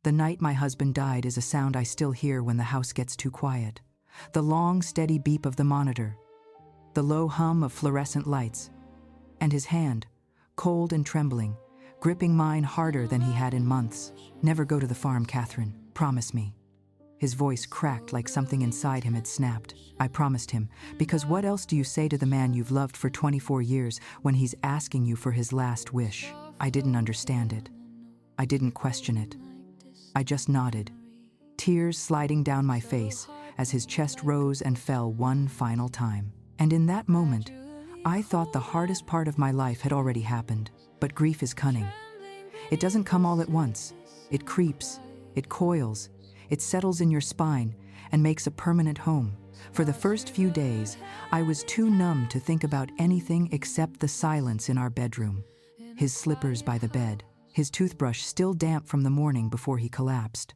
The night my husband died is a sound I still hear when the house gets too quiet. The long, steady beep of the monitor, the low hum of fluorescent lights, and his hand, cold and trembling, gripping mine harder than he had in months. "Never go to the farm, Catherine. Promise me." His voice cracked like something inside him had snapped. I promised him, because what else do you say to the man you've loved for 24 years when he's asking you for his last wish? I didn't understand it. I didn't question it. I just nodded, tears sliding down my face as his chest rose and fell one final time. And in that moment, I thought the hardest part of my life had already happened. But grief is cunning. It doesn't come all at once. It creeps, it coils, it settles in your spine and makes a permanent home. For the first few days, I was too numb to think about anything except the silence in our bedroom. His slippers by the bed, his toothbrush still damp from the morning before he collapsed,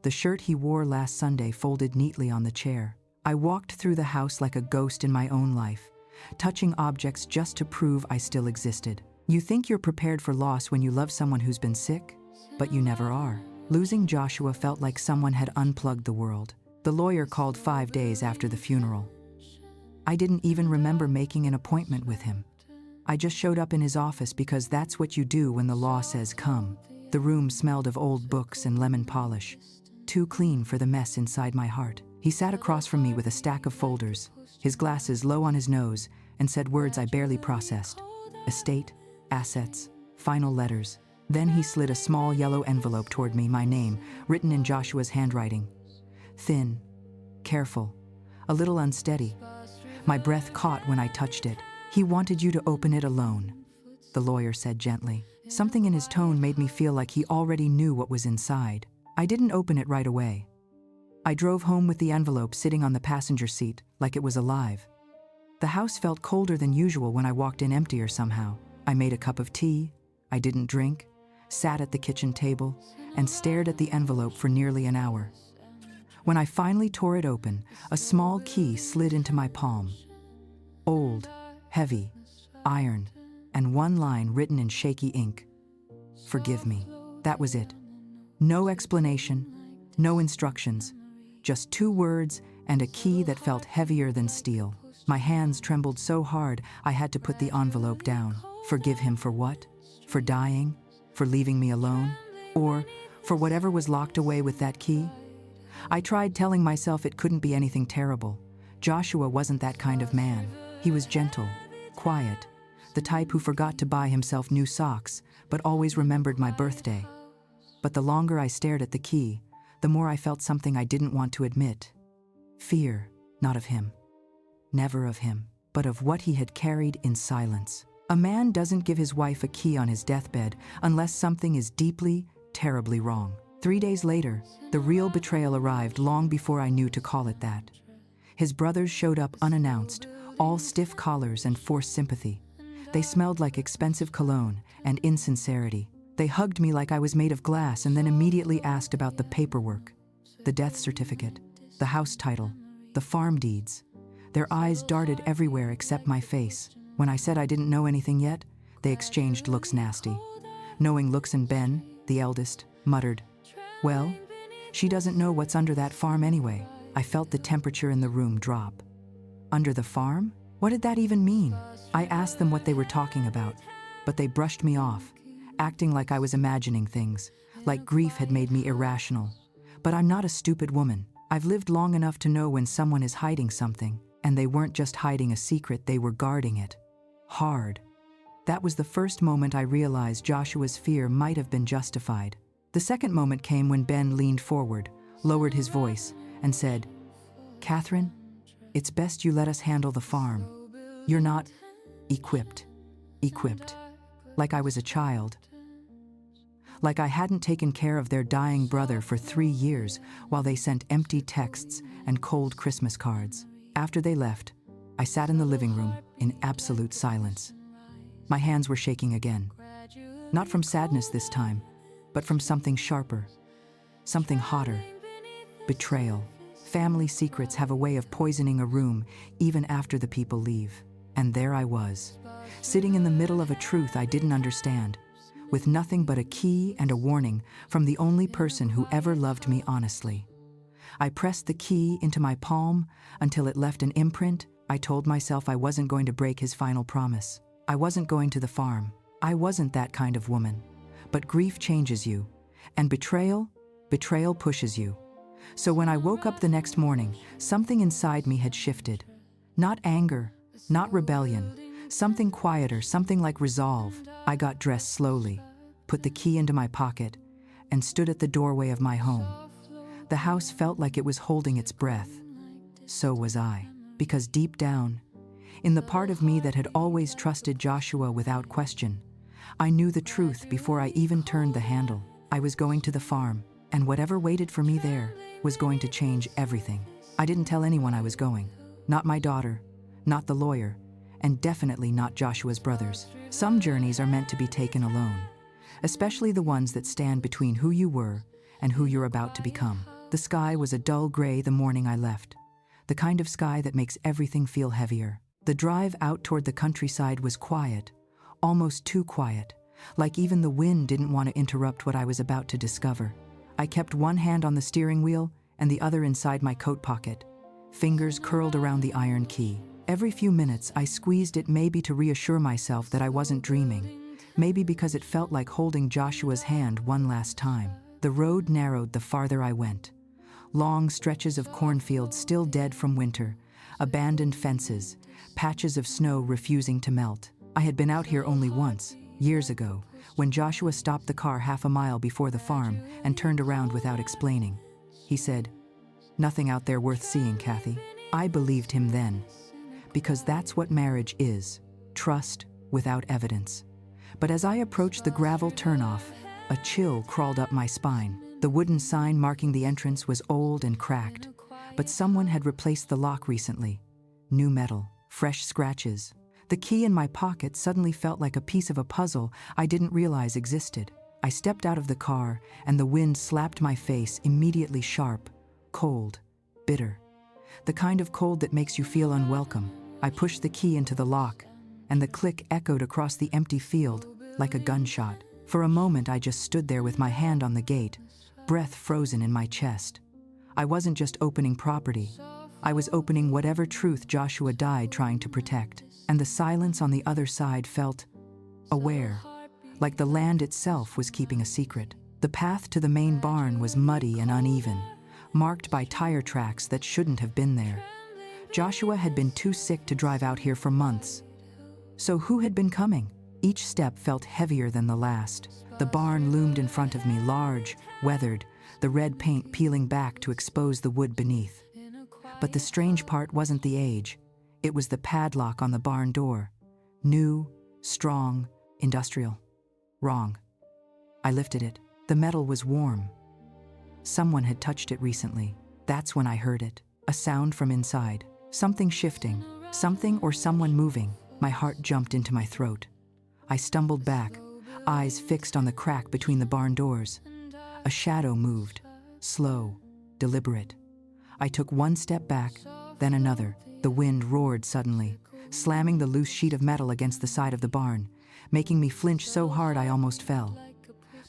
the shirt he wore last Sunday folded neatly on the chair. I walked through the house like a ghost in my own life, touching objects just to prove I still existed. You think you're prepared for loss when you love someone who's been sick, but you never are. Losing Joshua felt like someone had unplugged the world. The lawyer called 5 days after the funeral. I didn't even remember making an appointment with him. I just showed up in his office because that's what you do when the law says come. The room smelled of old books and lemon polish, too clean for the mess inside my heart. He sat across from me with a stack of folders, his glasses low on his nose, and said words I barely processed. Estate, assets, final letters. Then he slid a small yellow envelope toward me, my name, written in Joshua's handwriting. Thin, careful, a little unsteady. My breath caught when I touched it. "He wanted you to open it alone," the lawyer said gently. Something in his tone made me feel like he already knew what was inside. I didn't open it right away. I drove home with the envelope sitting on the passenger seat, like it was alive. The house felt colder than usual when I walked in, emptier somehow. I made a cup of tea, I didn't drink, sat at the kitchen table, and stared at the envelope for nearly an hour. When I finally tore it open, a small key slid into my palm. Old, heavy, iron, and one line written in shaky ink. "Forgive me." That was it. No explanation, no instructions, just 2 words and a key that felt heavier than steel. My hands trembled so hard I had to put the envelope down. Forgive him for what? For dying? For leaving me alone? Or for whatever was locked away with that key? I tried telling myself it couldn't be anything terrible. Joshua wasn't that kind of man. He was gentle, quiet, the type who forgot to buy himself new socks, but always remembered my birthday. But the longer I stared at the key, the more I felt something I didn't want to admit. Fear, not of him. Never of him, but of what he had carried in silence. A man doesn't give his wife a key on his deathbed unless something is deeply, terribly wrong. 3 days later, the real betrayal arrived long before I knew to call it that. His brothers showed up unannounced, all stiff collars and forced sympathy. They smelled like expensive cologne and insincerity. They hugged me like I was made of glass and then immediately asked about the paperwork, the death certificate, the house title, the farm deeds. Their eyes darted everywhere except my face. When I said I didn't know anything yet, they exchanged looks nasty. Knowing looks, and Ben, the eldest, muttered, "Well, she doesn't know what's under that farm anyway." I felt the temperature in the room drop. Under the farm? What did that even mean? I asked them what they were talking about, but they brushed me off, acting like I was imagining things, like grief had made me irrational. But I'm not a stupid woman. I've lived long enough to know when someone is hiding something, and they weren't just hiding a secret, they were guarding it. Hard. That was the first moment I realized Joshua's fear might have been justified. The second moment came when Ben leaned forward, lowered his voice, and said, "Catherine, it's best you let us handle the farm. You're not equipped. Like I was a child. Like I hadn't taken care of their dying brother for 3 years while they sent empty texts and cold Christmas cards. After they left, I sat in the living room in absolute silence. My hands were shaking again. Not from sadness this time, but from something sharper, something hotter. Betrayal. Family secrets have a way of poisoning a room even after the people leave. And there I was, sitting in the middle of a truth I didn't understand, with nothing but a key and a warning from the only person who ever loved me honestly. I pressed the key into my palm until it left an imprint. I told myself I wasn't going to break his final promise. I wasn't going to the farm. I wasn't that kind of woman. But grief changes you, and betrayal pushes you. So when I woke up the next morning, something inside me had shifted. Not anger, not rebellion, something quieter, something like resolve. I got dressed slowly, put the key into my pocket, and stood at the doorway of my home. The house felt like it was holding its breath. So was I, because deep down, in the part of me that had always trusted Joshua without question, I knew the truth before I even turned the handle. I was going to the farm, and whatever waited for me there was going to change everything. I didn't tell anyone I was going. Not my daughter, not the lawyer, and definitely not Joshua's brothers. Some journeys are meant to be taken alone, especially the ones that stand between who you were and who you're about to become. The sky was a dull gray the morning I left, the kind of sky that makes everything feel heavier. The drive out toward the countryside was quiet, almost too quiet, like even the wind didn't want to interrupt what I was about to discover. I kept one hand on the steering wheel and the other inside my coat pocket, fingers curled around the iron key. Every few minutes I squeezed it, maybe to reassure myself that I wasn't dreaming, maybe because it felt like holding Joshua's hand one last time. The road narrowed the farther I went. Long stretches of cornfields still dead from winter, abandoned fences, patches of snow refusing to melt. I had been out here only once, years ago, when Joshua stopped the car half a mile before the farm and turned around without explaining. He said, "Nothing out there worth seeing, Kathy." I believed him then, because that's what marriage is, trust without evidence. But as I approached the gravel turnoff, a chill crawled up my spine. The wooden sign marking the entrance was old and cracked, but someone had replaced the lock recently. New metal, fresh scratches. The key in my pocket suddenly felt like a piece of a puzzle I didn't realize existed. I stepped out of the car, and the wind slapped my face, immediately sharp, cold, bitter. The kind of cold that makes you feel unwelcome. I pushed the key into the lock, and the click echoed across the empty field like a gunshot. For a moment I just stood there with my hand on the gate, breath frozen in my chest. I wasn't just opening property. I was opening whatever truth Joshua died trying to protect. And the silence on the other side felt aware, like the land itself was keeping a secret. The path to the main barn was muddy and uneven, marked by tire tracks that shouldn't have been there. Joshua had been too sick to drive out here for months. So who had been coming? Each step felt heavier than the last. The barn loomed in front of me, large, weathered, the red paint peeling back to expose the wood beneath. But the strange part wasn't the age. It was the padlock on the barn door. New, strong, industrial. Wrong. I lifted it. The metal was warm. Someone had touched it recently. That's when I heard it. A sound from inside. Something shifting. Something or someone moving. My heart jumped into my throat. I stumbled back, eyes fixed on the crack between the barn doors. A shadow moved. Slow, deliberate. I took one step back, then another. The wind roared suddenly, slamming the loose sheet of metal against the side of the barn, making me flinch so hard I almost fell.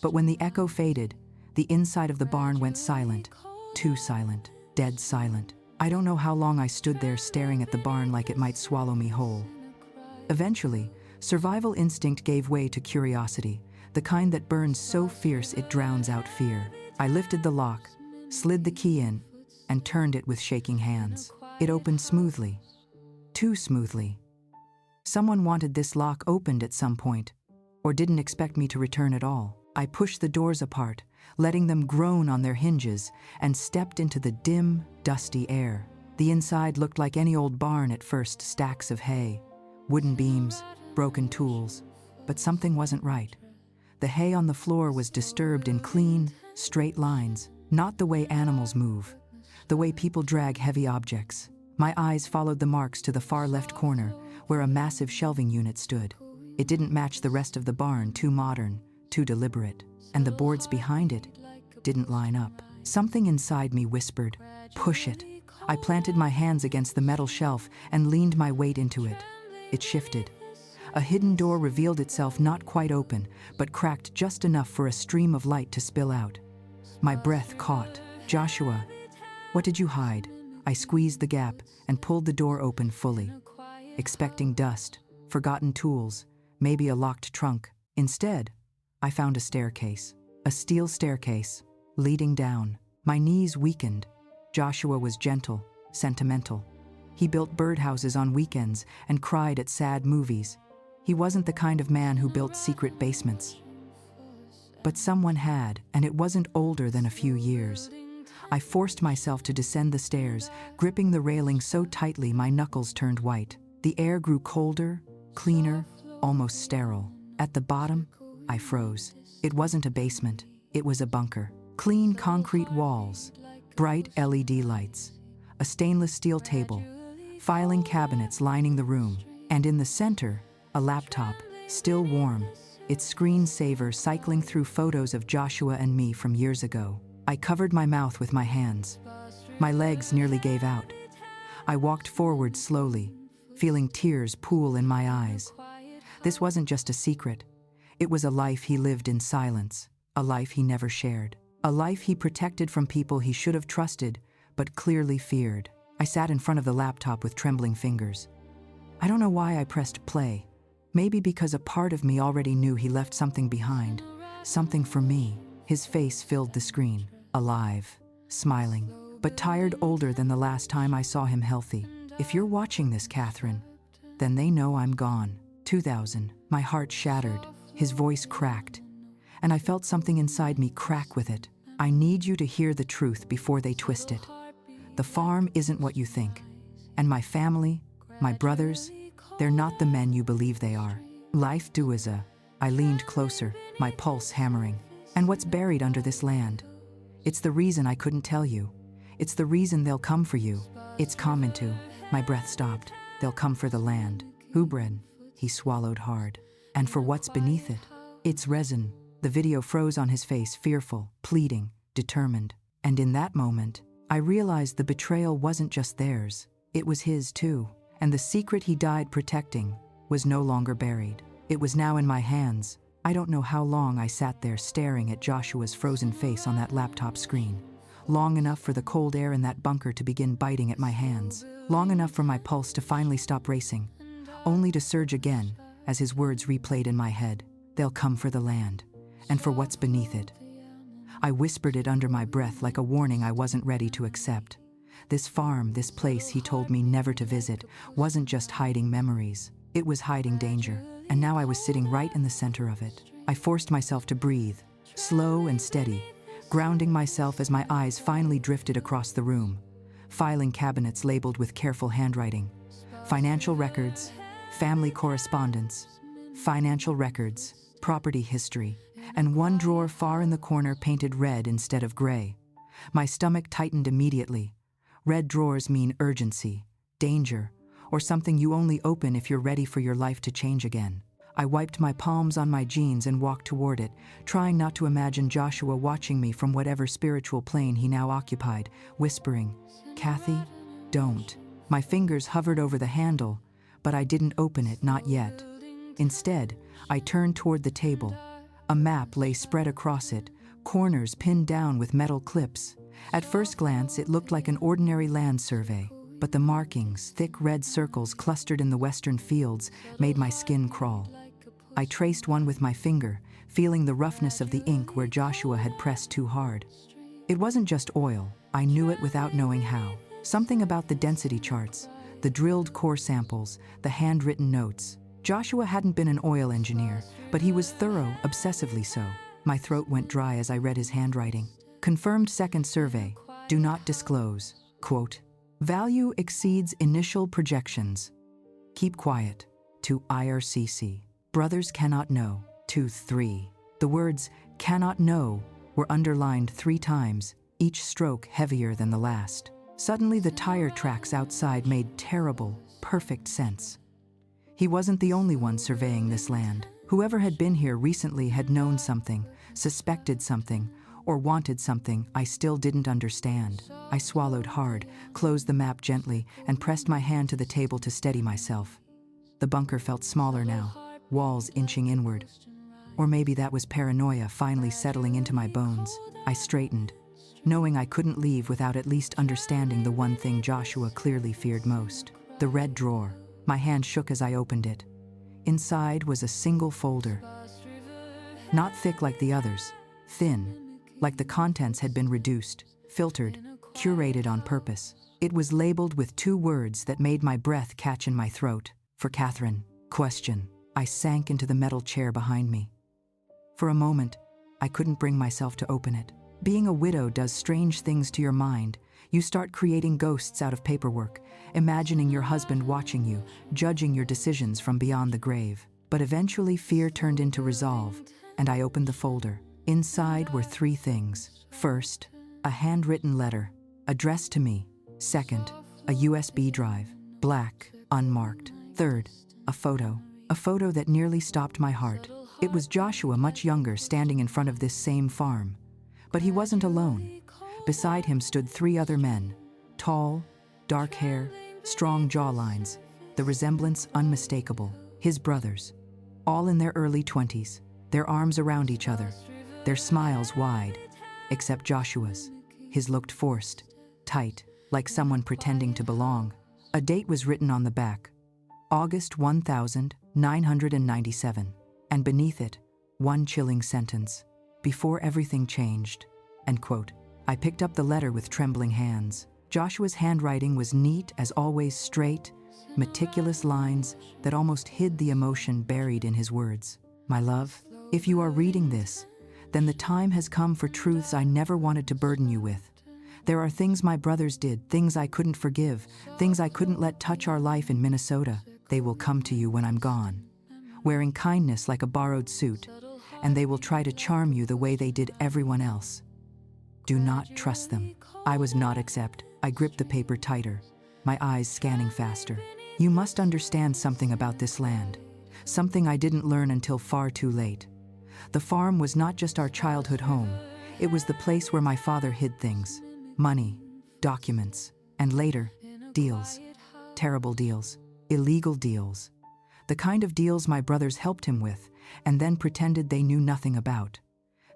But when the echo faded, the inside of the barn went silent. Too silent. Dead silent. I don't know how long I stood there staring at the barn like it might swallow me whole. Eventually, survival instinct gave way to curiosity, the kind that burns so fierce it drowns out fear. I lifted the lock, slid the key in, and turned it with shaking hands. It opened smoothly. Too smoothly. Someone wanted this lock opened at some point, or didn't expect me to return at all. I pushed the doors apart, letting them groan on their hinges, and stepped into the dim, dusty air. The inside looked like any old barn at first, stacks of hay, wooden beams, broken tools, but something wasn't right. The hay on the floor was disturbed in clean, straight lines, not the way animals move, the way people drag heavy objects. My eyes followed the marks to the far left corner, where a massive shelving unit stood. It didn't match the rest of the barn, too modern, too deliberate, and the boards behind it didn't line up. Something inside me whispered, "Push it." I planted my hands against the metal shelf and leaned my weight into it. It shifted. A hidden door revealed itself, not quite open, but cracked just enough for a stream of light to spill out. My breath caught. "Joshua, what did you hide?" I squeezed the gap and pulled the door open fully, expecting dust, forgotten tools, maybe a locked trunk. Instead, I found a staircase, a steel staircase, leading down. My knees weakened. Joshua was gentle, sentimental. He built birdhouses on weekends and cried at sad movies. He wasn't the kind of man who built secret basements. But someone had, and it wasn't older than a few years. I forced myself to descend the stairs, gripping the railing so tightly my knuckles turned white. The air grew colder, cleaner, almost sterile. At the bottom, I froze. It wasn't a basement, it was a bunker. Clean concrete walls, bright LED lights, a stainless steel table, filing cabinets lining the room, and in the center, a laptop, still warm, its screensaver cycling through photos of Joshua and me from years ago. I covered my mouth with my hands. My legs nearly gave out. I walked forward slowly, feeling tears pool in my eyes. This wasn't just a secret. It was a life he lived in silence, a life he never shared, a life he protected from people he should have trusted, but clearly feared. I sat in front of the laptop with trembling fingers. I don't know why I pressed play. Maybe because a part of me already knew he left something behind, something for me. His face filled the screen, alive, smiling, but tired, older than the last time I saw him healthy. "If you're watching this, Catherine, then they know I'm gone." 2000. My heart shattered. His voice cracked, and I felt something inside me crack with it. "I need you to hear the truth before they twist it. The farm isn't what you think. And my family, my brothers, they're not the men you believe they are. Life do is a..." I leaned closer, my pulse hammering. "And what's buried under this land? It's the reason I couldn't tell you. It's the reason they'll come for you. It's common to..." My breath stopped. "They'll come for the land. Hubred." He swallowed hard. "And for what's beneath it? It's resin." The video froze on his face, fearful, pleading, determined. And in that moment, I realized the betrayal wasn't just theirs. It was his too. And the secret he died protecting was no longer buried. It was now in my hands. I don't know how long I sat there staring at Joshua's frozen face on that laptop screen. Long enough for the cold air in that bunker to begin biting at my hands. Long enough for my pulse to finally stop racing, only to surge again as his words replayed in my head. "They'll come for the land, and for what's beneath it." I whispered it under my breath like a warning I wasn't ready to accept. This farm, this place he told me never to visit, wasn't just hiding memories. It was hiding danger, and now I was sitting right in the center of it. I forced myself to breathe, slow and steady, grounding myself as my eyes finally drifted across the room. Filing cabinets labeled with careful handwriting. Financial records, family correspondence, financial records, property history, and one drawer far in the corner painted red instead of gray. My stomach tightened immediately. Red drawers mean urgency, danger, or something you only open if you're ready for your life to change again. I wiped my palms on my jeans and walked toward it, trying not to imagine Joshua watching me from whatever spiritual plane he now occupied, whispering, "Kathy, don't." My fingers hovered over the handle, but I didn't open it, not yet. Instead, I turned toward the table. A map lay spread across it, corners pinned down with metal clips. At first glance, it looked like an ordinary land survey, but the markings, thick red circles clustered in the western fields, made my skin crawl. I traced one with my finger, feeling the roughness of the ink where Joshua had pressed too hard. It wasn't just oil, I knew it without knowing how. Something about the density charts, the drilled core samples, the handwritten notes. Joshua hadn't been an oil engineer, but he was thorough, obsessively so. My throat went dry as I read his handwriting. Confirmed second survey, do not disclose. Quote, value exceeds initial projections. Keep quiet. To IRCC. Brothers cannot know. 2-3. The words cannot know were underlined 3 times, each stroke heavier than the last. Suddenly the tire tracks outside made terrible, perfect sense. He wasn't the only one surveying this land. Whoever had been here recently had known something, suspected something, or wanted something I still didn't understand. I swallowed hard, closed the map gently, and pressed my hand to the table to steady myself. The bunker felt smaller now, walls inching inward. Or maybe that was paranoia finally settling into my bones. I straightened, knowing I couldn't leave without at least understanding the one thing Joshua clearly feared most. The red drawer. My hand shook as I opened it. Inside was a single folder. Not thick like the others, thin, like the contents had been reduced, filtered, curated on purpose. It was labeled with 2 words that made my breath catch in my throat. For Catherine. Question. I sank into the metal chair behind me. For a moment, I couldn't bring myself to open it. Being a widow does strange things to your mind. You start creating ghosts out of paperwork, imagining your husband watching you, judging your decisions from beyond the grave. But eventually fear turned into resolve, and I opened the folder. Inside were 3 things. First, a handwritten letter, addressed to me. Second, a USB drive, black, unmarked. Third, a photo that nearly stopped my heart. It was Joshua, much younger, standing in front of this same farm. But he wasn't alone. Beside him stood 3 other men, tall, dark hair, strong jawlines, the resemblance unmistakable. His brothers, all in their early 20s, their arms around each other, their smiles wide, except Joshua's. His looked forced, tight, like someone pretending to belong. A date was written on the back, August 1997, and beneath it, one chilling sentence, "Before everything changed," end quote. I picked up the letter with trembling hands. Joshua's handwriting was neat as always, straight, meticulous lines that almost hid the emotion buried in his words. My love, if you are reading this, then the time has come for truths I never wanted to burden you with. There are things my brothers did, things I couldn't forgive, things I couldn't let touch our life in Minnesota. They will come to you when I'm gone, wearing kindness like a borrowed suit, and they will try to charm you the way they did everyone else. Do not trust them. I was not accept. I gripped the paper tighter, my eyes scanning faster. You must understand something about this land, something I didn't learn until far too late. The farm was not just our childhood home. It was the place where my father hid things, money, documents, and later, deals. Terrible deals, illegal deals. The kind of deals my brothers helped him with, and then pretended they knew nothing about.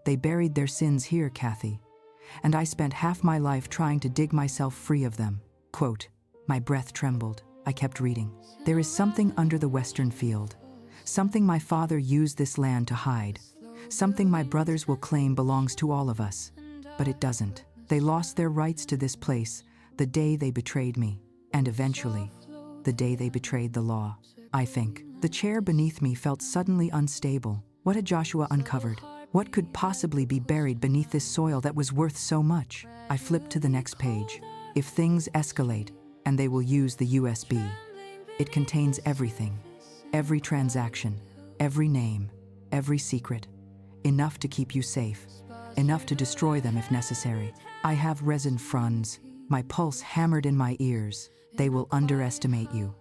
They buried their sins here, Kathy, and I spent half my life trying to dig myself free of them. Quote, my breath trembled. I kept reading. There is something under the western field, something my father used this land to hide, something my brothers will claim belongs to all of us. But it doesn't. They lost their rights to this place the day they betrayed me, and eventually, the day they betrayed the law. I think. The chair beneath me felt suddenly unstable. What had Joshua uncovered? What could possibly be buried beneath this soil that was worth so much? I flipped to the next page. If things escalate, and they will use the USB, it contains everything. Every transaction, every name, every secret. Enough to keep you safe. Enough to destroy them if necessary. I have resin fronds, my pulse hammered in my ears. They will underestimate you.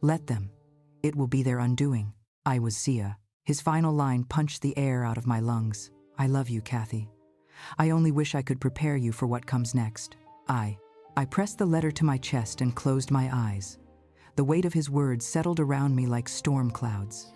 Let them. It will be their undoing. I was Sia. His final line punched the air out of my lungs. I love you, Kathy. I only wish I could prepare you for what comes next. I pressed the letter to my chest and closed my eyes. The weight of his words settled around me like storm clouds.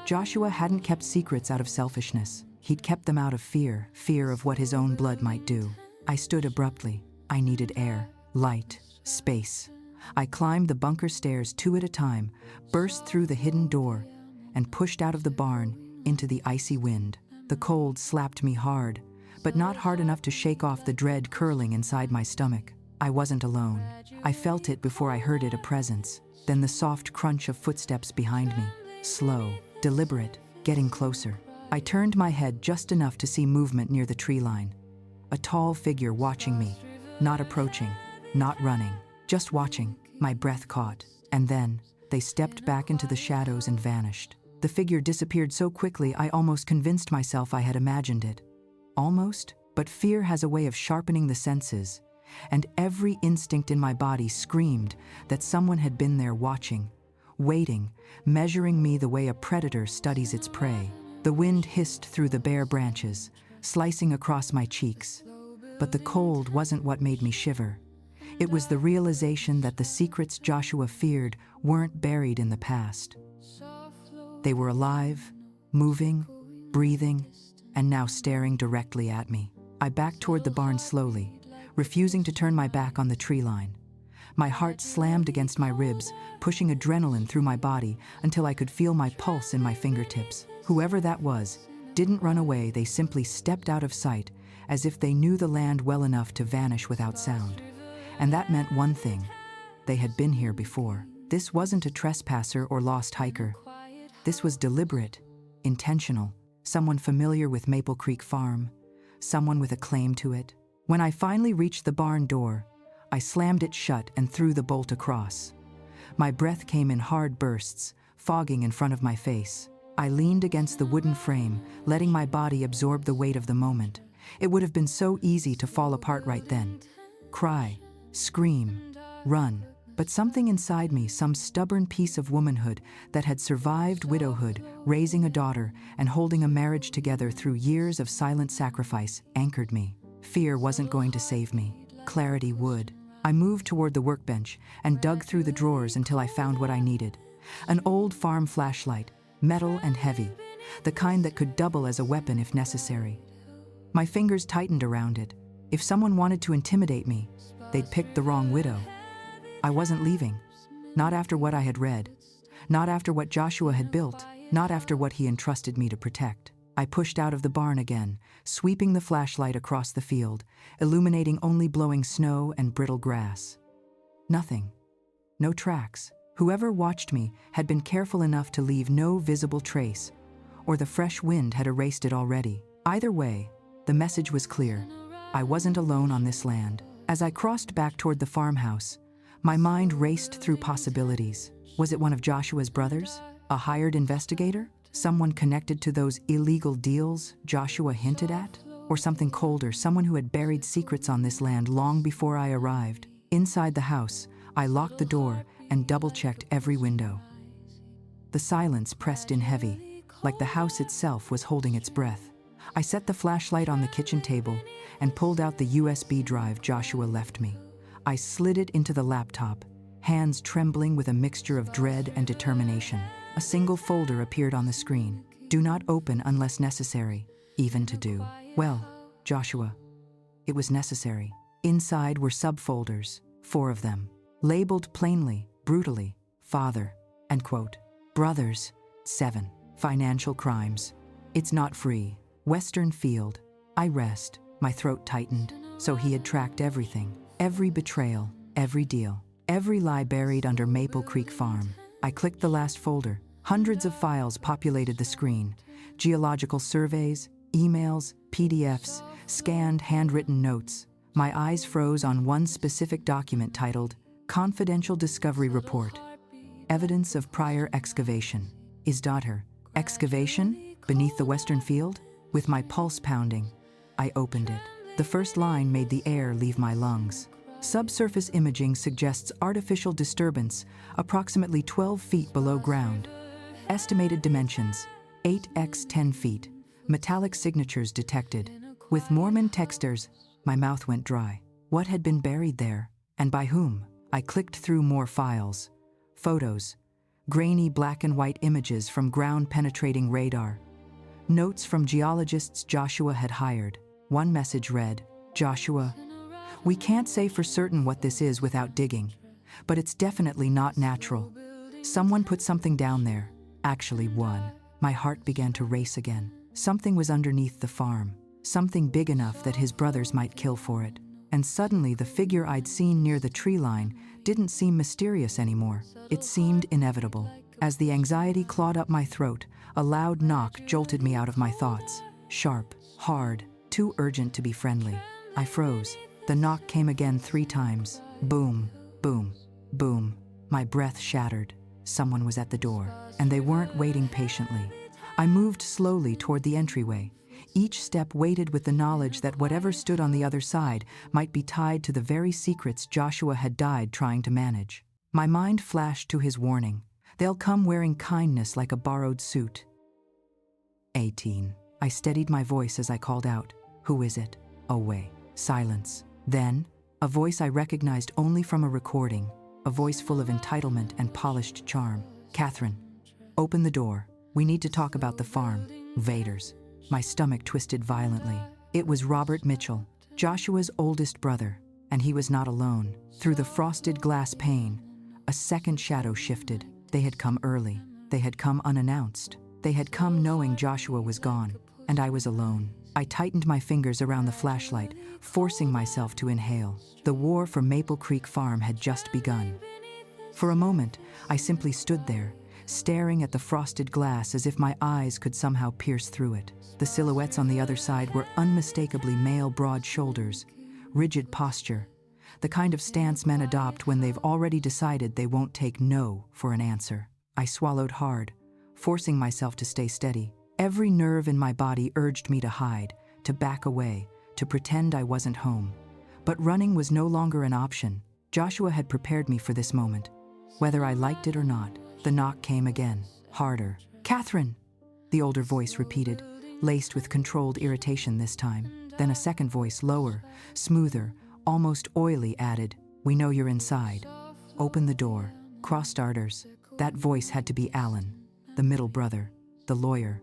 Joshua hadn't kept secrets out of selfishness. He'd kept them out of fear of what his own blood might do. I stood abruptly. I needed air, light, space. I climbed the bunker stairs 2 at a time, burst through the hidden door, and pushed out of the barn into the icy wind. The cold slapped me hard, but not hard enough to shake off the dread curling inside my stomach. I wasn't alone. I felt it before I heard it, a presence, then the soft crunch of footsteps behind me. Slow, deliberate, getting closer. I turned my head just enough to see movement near the tree line. A tall figure watching me, not approaching, not running, just watching. My breath caught, and then they stepped back into the shadows and vanished. The figure disappeared so quickly I almost convinced myself I had imagined it. Almost, but fear has a way of sharpening the senses, and every instinct in my body screamed that someone had been there watching, waiting, measuring me the way a predator studies its prey. The wind hissed through the bare branches, slicing across my cheeks. But the cold wasn't what made me shiver. It was the realization that the secrets Joshua feared weren't buried in the past. They were alive, moving, breathing, and now staring directly at me. I backed toward the barn slowly, refusing to turn my back on the tree line. My heart slammed against my ribs, pushing adrenaline through my body until I could feel my pulse in my fingertips. Whoever that was didn't run away, they simply stepped out of sight, as if they knew the land well enough to vanish without sound. And that meant one thing: they had been here before. This wasn't a trespasser or lost hiker. This was deliberate, intentional, someone familiar with Maple Creek Farm, someone with a claim to it. When I finally reached the barn door, I slammed it shut and threw the bolt across. My breath came in hard bursts, fogging in front of my face. I leaned against the wooden frame, letting my body absorb the weight of the moment. It would have been so easy to fall apart right then. Cry, scream, run. But something inside me, some stubborn piece of womanhood that had survived widowhood, raising a daughter, and holding a marriage together through years of silent sacrifice, anchored me. Fear wasn't going to save me. Clarity would. I moved toward the workbench and dug through the drawers until I found what I needed. An old farm flashlight, metal and heavy, the kind that could double as a weapon if necessary. My fingers tightened around it. If someone wanted to intimidate me, they'd picked the wrong widow. I wasn't leaving. Not after what I had read. Not after what Joshua had built. Not after what he entrusted me to protect. I pushed out of the barn again, sweeping the flashlight across the field, illuminating only blowing snow and brittle grass. Nothing. No tracks. Whoever watched me had been careful enough to leave no visible trace, or the fresh wind had erased it already. Either way, the message was clear. I wasn't alone on this land. As I crossed back toward the farmhouse, my mind raced through possibilities. Was it one of Joshua's brothers? A hired investigator? Someone connected to those illegal deals Joshua hinted at? Or something colder, someone who had buried secrets on this land long before I arrived? Inside the house, I locked the door and double-checked every window. The silence pressed in heavy, like the house itself was holding its breath. I set the flashlight on the kitchen table and pulled out the USB drive Joshua left me. I slid it into the laptop, hands trembling with a mixture of dread and determination. A single folder appeared on the screen. Do not open unless necessary, even to do. Well, Joshua, it was necessary. Inside were subfolders, 4 of them, labeled plainly, brutally, father, and quote, brothers, 7, financial crimes. It's not free. Western Field. I rest, my throat tightened. So he had tracked everything. Every betrayal, every deal, every lie buried under Maple Creek Farm. I clicked the last folder. Hundreds of files populated the screen. Geological surveys, emails, PDFs, scanned handwritten notes. My eyes froze on one specific document titled Confidential Discovery Report. Evidence of prior excavation. Is daughter. Excavation? Beneath the Western Field? With my pulse pounding, I opened it. The first line made the air leave my lungs. Subsurface imaging suggests artificial disturbance approximately 12 feet below ground. Estimated dimensions, 8x 10 feet. Metallic signatures detected. With Mormon texters, my mouth went dry. What had been buried there, and by whom? I clicked through more files. Photos, grainy black and white images from ground-penetrating radar. Notes from geologists Joshua had hired. One message read, Joshua, we can't say for certain what this is without digging, but it's definitely not natural. Someone put something down there. Actually, one. My heart began to race again. Something was underneath the farm, something big enough that his brothers might kill for it. And suddenly the figure I'd seen near the tree line didn't seem mysterious anymore. It seemed inevitable. As the anxiety clawed up my throat, a loud knock jolted me out of my thoughts. Sharp, hard, too urgent to be friendly. I froze. The knock came again 3 times. Boom, boom, boom. My breath shattered. Someone was at the door, and they weren't waiting patiently. I moved slowly toward the entryway. Each step weighted with the knowledge that whatever stood on the other side might be tied to the very secrets Joshua had died trying to manage. My mind flashed to his warning. They'll come wearing kindness like a borrowed suit. 18. I steadied my voice as I called out. Who is it? Away. Silence. Then, a voice I recognized only from a recording, a voice full of entitlement and polished charm. Catherine. Open the door. We need to talk about the farm. Vaders. My stomach twisted violently. It was Robert Mitchell, Joshua's oldest brother, and he was not alone. Through the frosted glass pane, a second shadow shifted. They had come early. They had come unannounced. They had come knowing Joshua was gone, and I was alone. I tightened my fingers around the flashlight, forcing myself to inhale. The war for Maple Creek Farm had just begun. For a moment, I simply stood there, staring at the frosted glass as if my eyes could somehow pierce through it. The silhouettes on the other side were unmistakably male broad shoulders, rigid posture, the kind of stance men adopt when they've already decided they won't take no for an answer. I swallowed hard, forcing myself to stay steady. Every nerve in my body urged me to hide, to back away, to pretend I wasn't home. But running was no longer an option. Joshua had prepared me for this moment. Whether I liked it or not, the knock came again, harder. "Catherine!" the older voice repeated, laced with controlled irritation this time. Then a second voice, lower, smoother, almost oily, added, "We know you're inside. Open the door." Cross starters. That voice had to be Alan, the middle brother, the lawyer.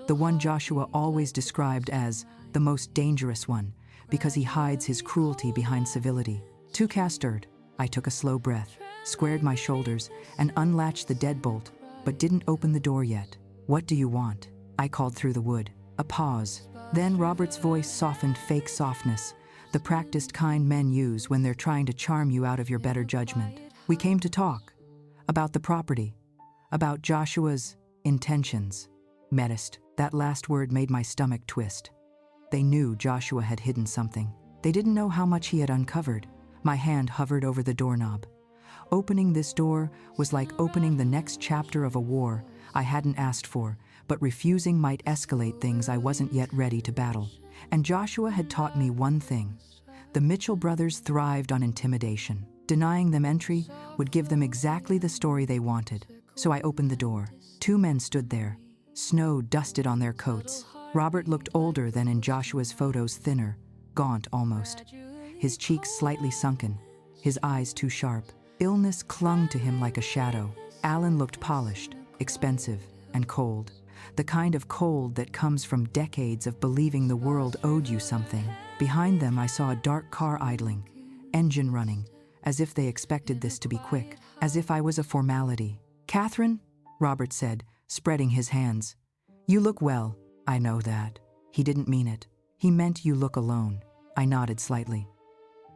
The one Joshua always described as the most dangerous one, because he hides his cruelty behind civility. Too castored. I took a slow breath, squared my shoulders, and unlatched the deadbolt, but didn't open the door yet. "What do you want?" I called through the wood. A pause. Then Robert's voice softened, fake softness, the practiced kind men use when they're trying to charm you out of your better judgment. "We came to talk. About the property. About Joshua's intentions." Medist. That last word made my stomach twist. They knew Joshua had hidden something. They didn't know how much he had uncovered. My hand hovered over the doorknob. Opening this door was like opening the next chapter of a war I hadn't asked for, but refusing might escalate things I wasn't yet ready to battle. And Joshua had taught me one thing. The Mitchell brothers thrived on intimidation. Denying them entry would give them exactly the story they wanted. So I opened the door. Two men stood there, snow dusted on their coats. Robert looked older than in Joshua's photos, thinner, gaunt almost. His cheeks slightly sunken, his eyes too sharp. Illness clung to him like a shadow. Alan looked polished, expensive, and cold. The kind of cold that comes from decades of believing the world owed you something. Behind them I saw a dark car idling, engine running, as if they expected this to be quick, as if I was a formality. "Catherine," Robert said, spreading his hands. "You look well." "I know that." He didn't mean it. He meant you look alone. I nodded slightly.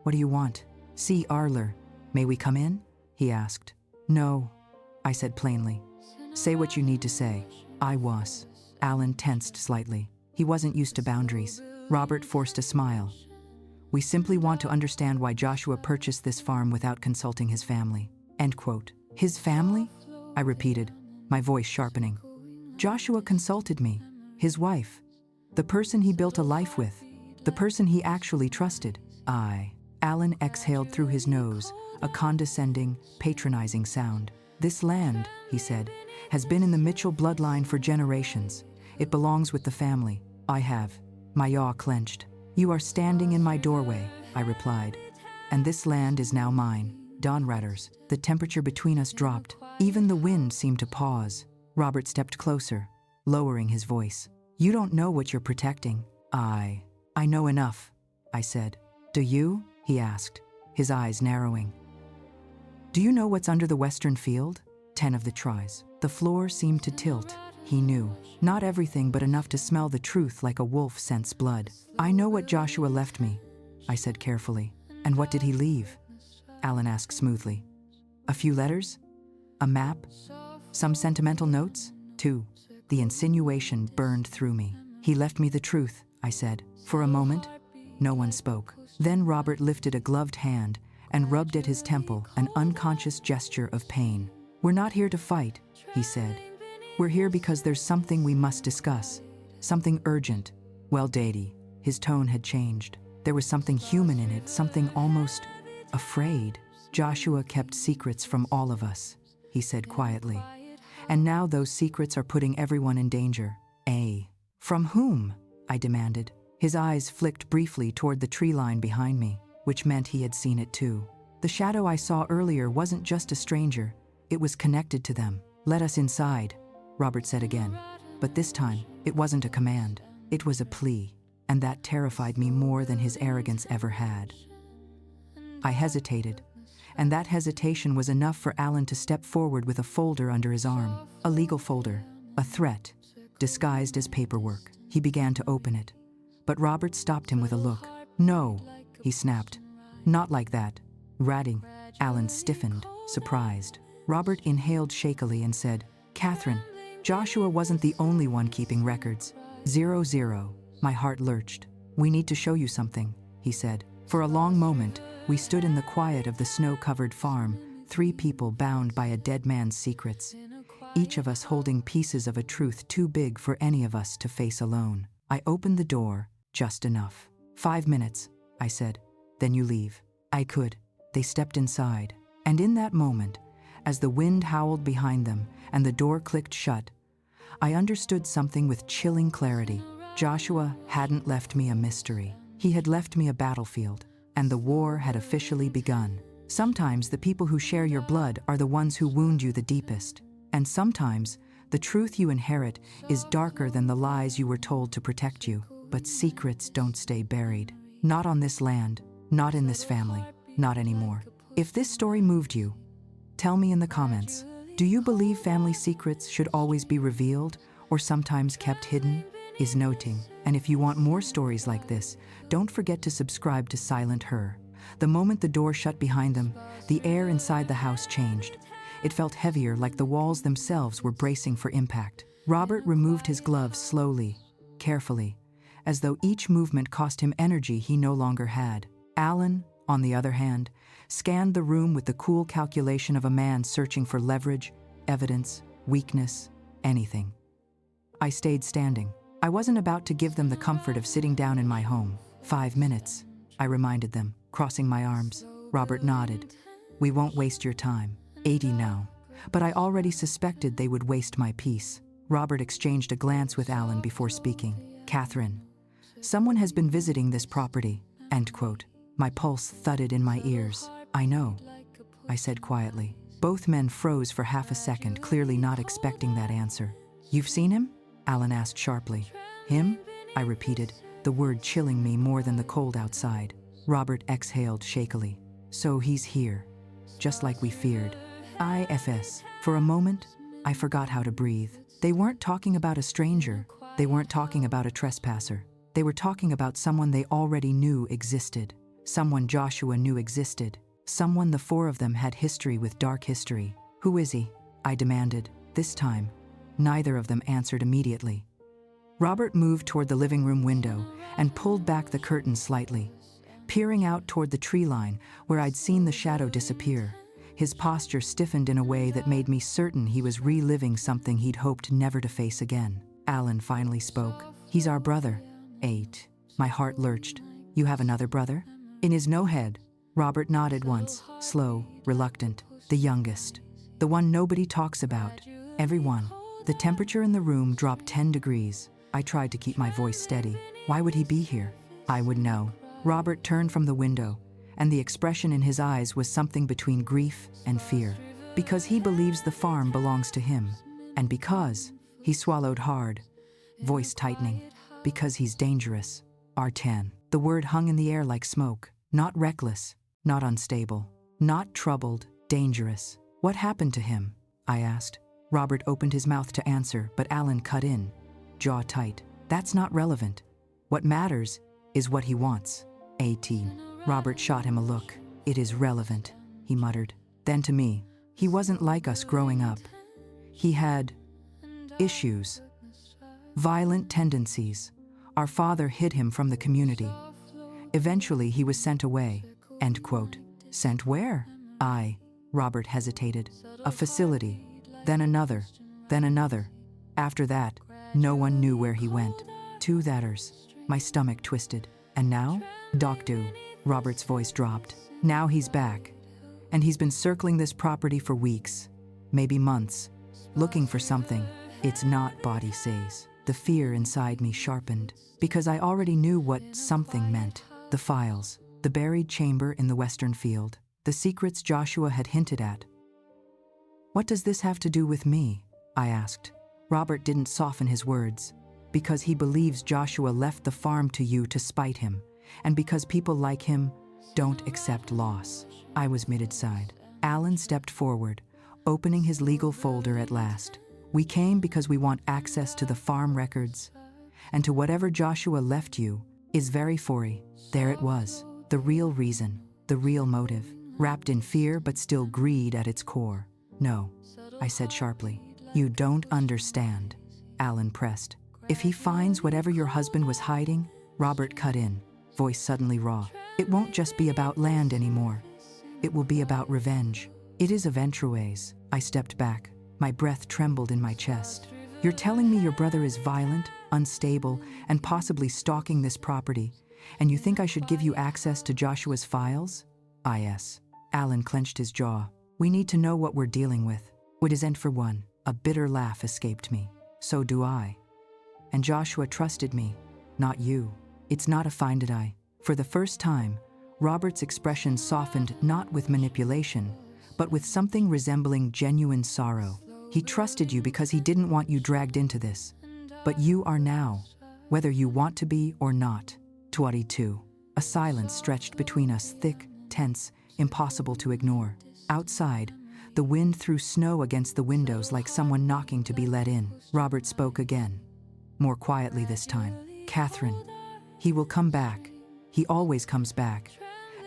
"What do you want?" "See Arler. May we come in?" he asked. "No," I said plainly. "Say what you need to say." I was. Alan tensed slightly. He wasn't used to boundaries. Robert forced a smile. "We simply want to understand why Joshua purchased this farm without consulting his family." End quote. "His family?" I repeated, my voice sharpening. "Joshua consulted me, his wife, the person he built a life with, the person he actually trusted." Alan exhaled through his nose, a condescending, patronizing sound. "This land," he said, "has been in the Mitchell bloodline for generations. It belongs with the family. I have." My jaw clenched. "You are standing in my doorway," I replied. "And this land is now mine." Donratters. The temperature between us dropped. Even the wind seemed to pause. Robert stepped closer, lowering his voice. "You don't know what you're protecting." I know enough," I said. "Do you?" he asked, his eyes narrowing. "Do you know what's under the western field?" 10 of the tries. The floor seemed to tilt. He knew. Not everything, but enough to smell the truth like a wolf scents blood. "I know what Joshua left me," I said carefully. "And what did he leave?" Alan asked smoothly. "A few letters? A map? Some sentimental notes?" 2. The insinuation burned through me. "He left me the truth," I said. For a moment, no one spoke. Then Robert lifted a gloved hand and rubbed at his temple, an unconscious gesture of pain. "We're not here to fight," he said. "We're here because there's something we must discuss. Something urgent." "Well, Daddy," his tone had changed. There was something human in it, something almost afraid. "Joshua kept secrets from all of us," he said quietly. "And now those secrets are putting everyone in danger." "From whom?" I demanded. His eyes flicked briefly toward the tree line behind me, which meant he had seen it too. The shadow I saw earlier wasn't just a stranger, it was connected to them. "Let us inside," Robert said again. But this time, it wasn't a command. It was a plea, and that terrified me more than his arrogance ever had. I hesitated, and that hesitation was enough for Alan to step forward with a folder under his arm. A legal folder, a threat, disguised as paperwork. He began to open it, but Robert stopped him with a look. "No," he snapped. "Not like that." Ratting. Alan stiffened, surprised. Robert inhaled shakily and said, "Catherine, Joshua wasn't the only one keeping records." 00. My heart lurched. "We need to show you something," he said. For a long moment, we stood in the quiet of the snow-covered farm, 3 people bound by a dead man's secrets, each of us holding pieces of a truth too big for any of us to face alone. I opened the door, just enough. 5 minutes, I said. Then you leave. I could. They stepped inside, and in that moment, as the wind howled behind them and the door clicked shut, I understood something with chilling clarity. Joshua hadn't left me a mystery. He had left me a battlefield, and the war had officially begun. Sometimes the people who share your blood are the ones who wound you the deepest, and sometimes the truth you inherit is darker than the lies you were told to protect you. But secrets don't stay buried. Not on this land, not in this family, not anymore. If this story moved you, tell me in the comments. Do you believe family secrets should always be revealed or sometimes kept hidden? Is noting. And if you want more stories like this, don't forget to subscribe to Silenther. The moment the door shut behind them, the air inside the house changed. It felt heavier, like the walls themselves were bracing for impact. Robert removed his gloves slowly, carefully, as though each movement cost him energy he no longer had. Alan, on the other hand, scanned the room with the cool calculation of a man searching for leverage, evidence, weakness, anything. I stayed standing. I wasn't about to give them the comfort of sitting down in my home. 5 minutes, I reminded them, crossing my arms. Robert nodded. We won't waste your time. 80 now. But I already suspected they would waste my peace. Robert exchanged a glance with Alan before speaking. Catherine, someone has been visiting this property. End quote. My pulse thudded in my ears. I know, I said quietly. Both men froze for half a second, clearly not expecting that answer. You've seen him? Alan asked sharply. Him? I repeated, the word chilling me more than the cold outside. Robert exhaled shakily. So he's here, just like we feared. IFS. For a moment, I forgot how to breathe. They weren't talking about a stranger. They weren't talking about a trespasser. They were talking about someone they already knew existed. Someone Joshua knew existed. Someone the 4 of them had history with, dark history. Who is he? I demanded. This time, neither of them answered immediately. Robert moved toward the living room window and pulled back the curtain slightly, peering out toward the tree line where I'd seen the shadow disappear. His posture stiffened in a way that made me certain he was reliving something he'd hoped never to face again. Alan finally spoke. He's our brother. 8. My heart lurched. You have another brother? In his no head, Robert nodded once, slow, reluctant. The youngest. The one nobody talks about. Everyone. The temperature in the room dropped 10 degrees. I tried to keep my voice steady. Why would he be here? I would know. Robert turned from the window, and the expression in his eyes was something between grief and fear. Because he believes the farm belongs to him. And because, he swallowed hard, voice tightening, because he's dangerous. R10. The word hung in the air like smoke. Not reckless, not unstable, not troubled, dangerous. What happened to him? I asked. Robert opened his mouth to answer, but Alan cut in, jaw tight. That's not relevant. What matters is what he wants. 18. Robert shot him a look. It is relevant, he muttered. Then to me, he wasn't like us growing up. He had issues, violent tendencies. Our father hid him from the community. Eventually, he was sent away. End quote. Sent where? Robert hesitated. A facility. Then another. Then another. After that, no one knew where he went. 2 thaters. My stomach twisted. And now? Doctor. Robert's voice dropped. Now he's back. And he's been circling this property for weeks, maybe months, looking for something. It's not, body says. The fear inside me sharpened, because I already knew what something meant. The files, the buried chamber in the western field, the secrets Joshua had hinted at. What does this have to do with me? I asked. Robert didn't soften his words, because he believes Joshua left the farm to you to spite him, and because people like him don't accept loss. I was mid-side. Alan stepped forward, opening his legal folder at last. We came because we want access to the farm records, and to whatever Joshua left you is very forry. There it was, the real reason, the real motive, wrapped in fear but still greed at its core. No, I said sharply. You don't understand, Alan pressed. If he finds whatever your husband was hiding, Robert cut in, voice suddenly raw. It won't just be about land anymore. It will be about revenge. It is eventuays. I stepped back. My breath trembled in my chest. You're telling me your brother is violent, unstable, and possibly stalking this property, and you think I should give you access to Joshua's files? Yes. Alan clenched his jaw. We need to know what we're dealing with. What is end for one? A bitter laugh escaped me. So do I. And Joshua trusted me, not you. It's not a find I. For the first time, Robert's expression softened not with manipulation, but with something resembling genuine sorrow. He trusted you because he didn't want you dragged into this. But you are now, whether you want to be or not. 22. A silence stretched between us, thick, tense, impossible to ignore. Outside, the wind threw snow against the windows like someone knocking to be let in. Robert spoke again, more quietly this time. Catherine, he will come back. He always comes back.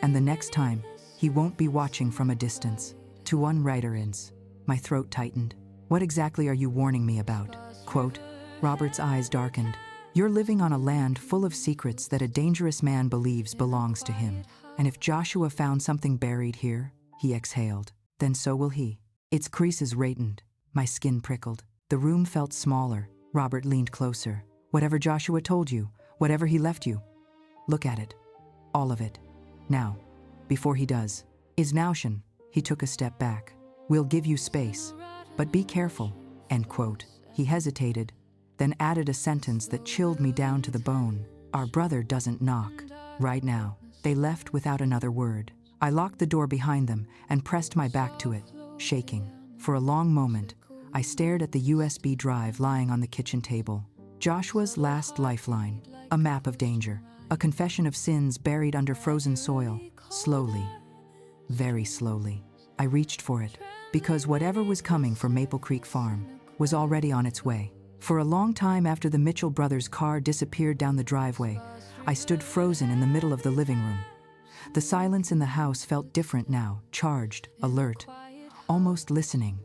And the next time, he won't be watching from a distance. To one writer-ins. My throat tightened. What exactly are you warning me about? Quote, Robert's eyes darkened. You're living on a land full of secrets that a dangerous man believes belongs to him. And if Joshua found something buried here, he exhaled, then so will he. Its creases radiant. My skin prickled. The room felt smaller. Robert leaned closer. Whatever Joshua told you, whatever he left you, look at it. All of it. Now, before he does. Isnaushan, he took a step back. We'll give you space, but be careful, end quote. He hesitated, then added a sentence that chilled me down to the bone. Our brother doesn't knock. Right now. They left without another word. I locked the door behind them and pressed my back to it, shaking. For a long moment, I stared at the USB drive lying on the kitchen table. Joshua's last lifeline, a map of danger, a confession of sins buried under frozen soil. Slowly, very slowly, I reached for it, because whatever was coming for Maple Creek Farm was already on its way. For a long time after the Mitchell brothers' car disappeared down the driveway, I stood frozen in the middle of the living room. The silence in the house felt different now, charged, alert, almost listening.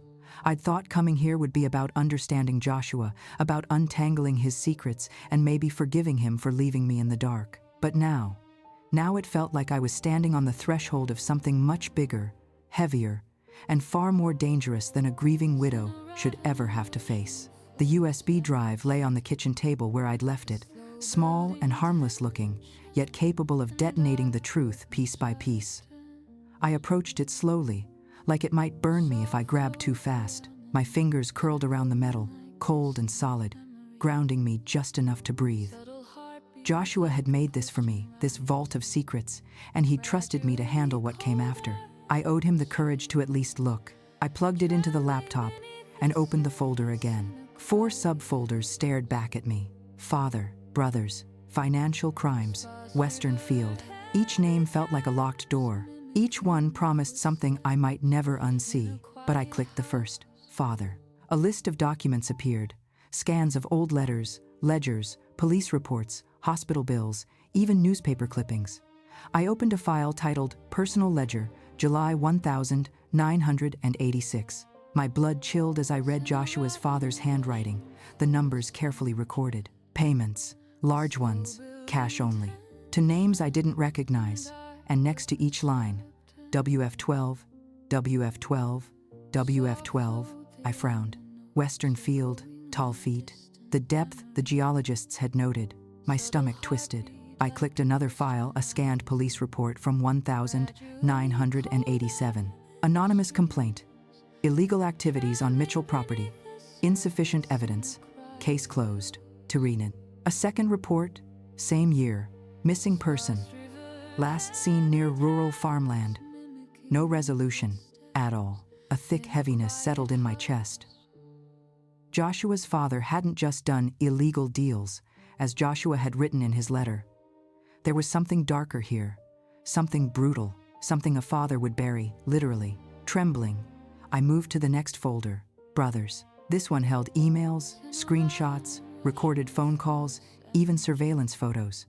I'd thought coming here would be about understanding Joshua, about untangling his secrets and maybe forgiving him for leaving me in the dark. But now it felt like I was standing on the threshold of something much bigger, heavier, and far more dangerous than a grieving widow should ever have to face. The USB drive lay on the kitchen table where I'd left it, small and harmless looking, yet capable of detonating the truth piece by piece. I approached it slowly, like it might burn me if I grabbed too fast. My fingers curled around the metal, cold and solid, grounding me just enough to breathe. Joshua had made this for me, this vault of secrets, and he'd trusted me to handle what came after. I owed him the courage to at least look. I plugged it into the laptop and opened the folder again. 4 subfolders stared back at me. Father, brothers, financial crimes, Western Field. Each name felt like a locked door. Each one promised something I might never unsee, but I clicked the first, Father. A list of documents appeared, scans of old letters, ledgers, police reports, hospital bills, even newspaper clippings. I opened a file titled Personal Ledger, July 1986. My blood chilled as I read Joshua's father's handwriting, the numbers carefully recorded. Payments, large ones, cash only, to names I didn't recognize, and next to each line, WF12, WF12, WF12, I frowned. Western Field, tall feet. The depth the geologists had noted. My stomach twisted. I clicked another file, a scanned police report from 1987. Anonymous complaint. Illegal activities on Mitchell property. Insufficient evidence. Case closed. To read it. A second report, same year. Missing person. Last seen near rural farmland. No resolution at all. A thick heaviness settled in my chest. Joshua's father hadn't just done illegal deals, as Joshua had written in his letter. There was something darker here, something brutal, something a father would bury, literally. Trembling, I moved to the next folder, Brothers. This one held emails, screenshots, recorded phone calls, even surveillance photos.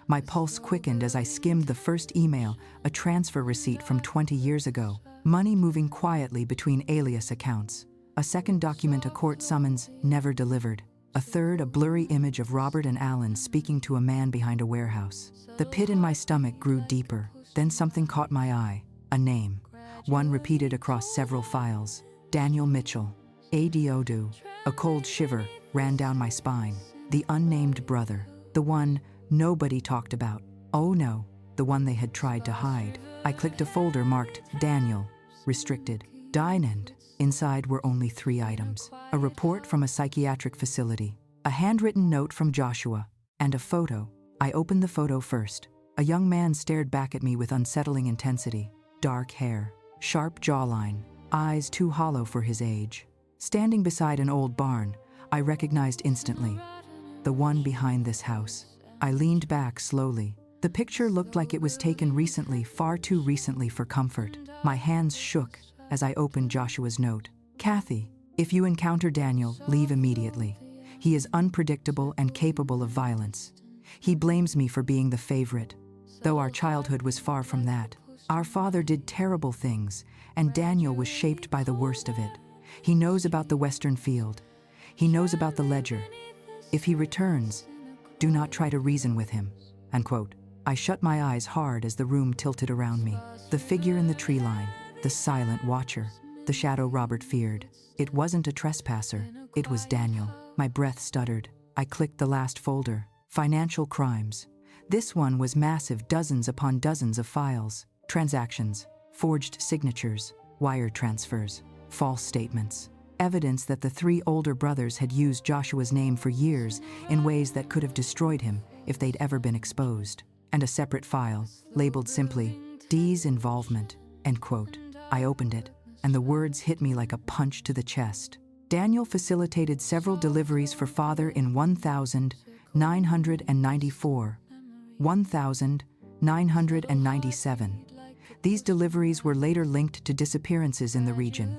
My pulse quickened as I skimmed the first email, a transfer receipt from 20 years ago. Money moving quietly between alias accounts. A second document, a court summons, never delivered. A third, a blurry image of Robert and Alan speaking to a man behind a warehouse. The pit in my stomach grew deeper. Then something caught my eye. A name. One repeated across several files. Daniel Mitchell. Adiodu. A cold shiver ran down my spine. The unnamed brother. The one nobody talked about. Oh no, the one they had tried to hide. I clicked a folder marked Daniel. Restricted. Dinend. Inside were only 3 items. A report from a psychiatric facility. A handwritten note from Joshua. And a photo. I opened the photo first. A young man stared back at me with unsettling intensity. Dark hair. Sharp jawline. Eyes too hollow for his age. Standing beside an old barn, I recognized instantly. The one behind this house. I leaned back slowly. The picture looked like it was taken recently, far too recently for comfort. My hands shook as I opened Joshua's note. Kathy, if you encounter Daniel, leave immediately. He is unpredictable and capable of violence. He blames me for being the favorite, though our childhood was far from that. Our father did terrible things, and Daniel was shaped by the worst of it. He knows about the Western Field. He knows about the ledger. If he returns, do not try to reason with him." Unquote. I shut my eyes hard as the room tilted around me. The figure in the tree line, the silent watcher, the shadow Robert feared. It wasn't a trespasser, it was Daniel. My breath stuttered. I clicked the last folder, Financial Crimes. This one was massive, dozens upon dozens of files. Transactions, forged signatures, wire transfers, false statements. Evidence that the 3 older brothers had used Joshua's name for years in ways that could have destroyed him if they'd ever been exposed. And a separate file, labeled simply, D's involvement, end quote. I opened it, and the words hit me like a punch to the chest. Daniel facilitated several deliveries for father in 1994, 1997. These deliveries were later linked to disappearances in the region.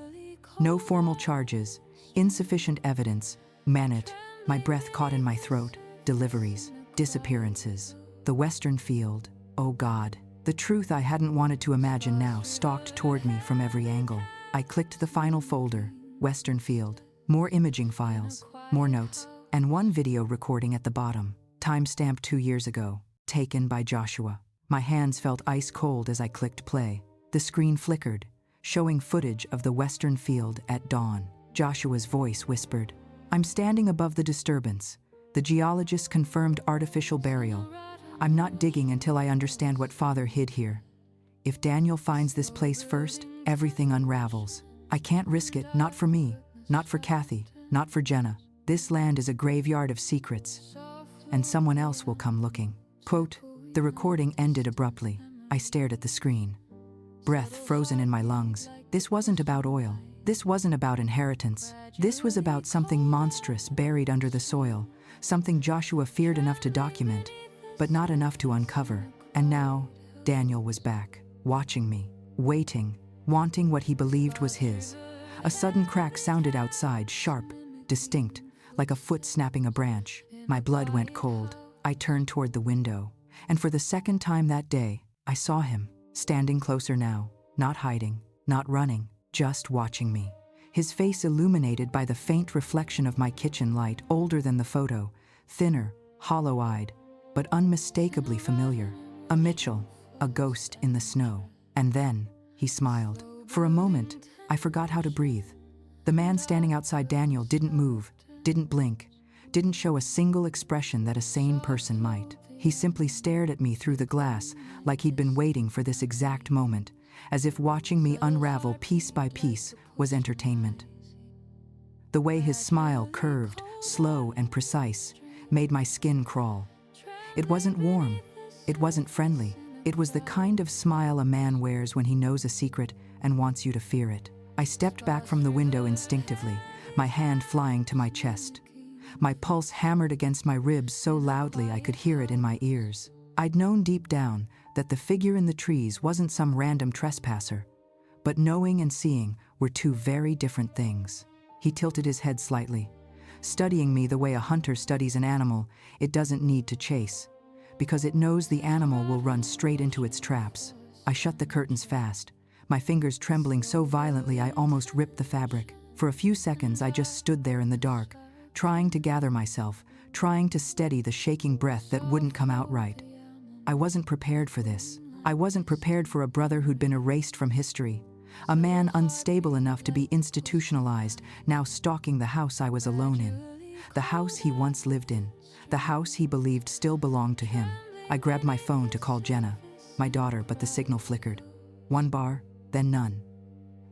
No formal charges, insufficient evidence. Manit, my breath caught in my throat. Deliveries, disappearances. The Western Field, oh God. The truth I hadn't wanted to imagine now stalked toward me from every angle. I clicked the final folder, Western Field. More imaging files, more notes, and one video recording at the bottom. Timestamp 2 years ago, taken by Joshua. My hands felt ice cold as I clicked play. The screen flickered, showing footage of the Western Field at dawn. Joshua's voice whispered, "I'm standing above the disturbance. The geologist confirmed artificial burial. I'm not digging until I understand what father hid here. If Daniel finds this place first, everything unravels. I can't risk it, not for me, not for Kathy, not for Jenna. This land is a graveyard of secrets, and someone else will come looking." Quote, the recording ended abruptly. I stared at the screen, breath frozen in my lungs. This wasn't about oil. This wasn't about inheritance. This was about something monstrous buried under the soil, something Joshua feared enough to document, but not enough to uncover. And now, Daniel was back, watching me, waiting, wanting what he believed was his. A sudden crack sounded outside, sharp, distinct, like a foot snapping a branch. My blood went cold. I turned toward the window, and for the second time that day, I saw him, standing closer now, not hiding, not running, just watching me. His face illuminated by the faint reflection of my kitchen light, older than the photo, thinner, hollow-eyed, but unmistakably familiar. A Mitchell, a ghost in the snow. And then, he smiled. For a moment, I forgot how to breathe. The man standing outside Daniel didn't move, didn't blink, didn't show a single expression that a sane person might. He simply stared at me through the glass like he'd been waiting for this exact moment, as if watching me unravel piece by piece was entertainment. The way his smile curved, slow and precise, made my skin crawl. It wasn't warm, it wasn't friendly. It was the kind of smile a man wears when he knows a secret and wants you to fear it. I stepped back from the window instinctively, my hand flying to my chest. My pulse hammered against my ribs so loudly I could hear it in my ears. I'd known deep down that the figure in the trees wasn't some random trespasser, but knowing and seeing were two very different things. He tilted his head slightly, studying me the way a hunter studies an animal it doesn't need to chase, because it knows the animal will run straight into its traps. I shut the curtains fast, my fingers trembling so violently I almost ripped the fabric. For a few seconds I just stood there in the dark, trying to gather myself, trying to steady the shaking breath that wouldn't come out right. I wasn't prepared for this. I wasn't prepared for a brother who'd been erased from history, a man unstable enough to be institutionalized, now stalking the house I was alone in, the house he once lived in, the house he believed still belonged to him. I grabbed my phone to call Jenna, my daughter, but the signal flickered. One bar, then none.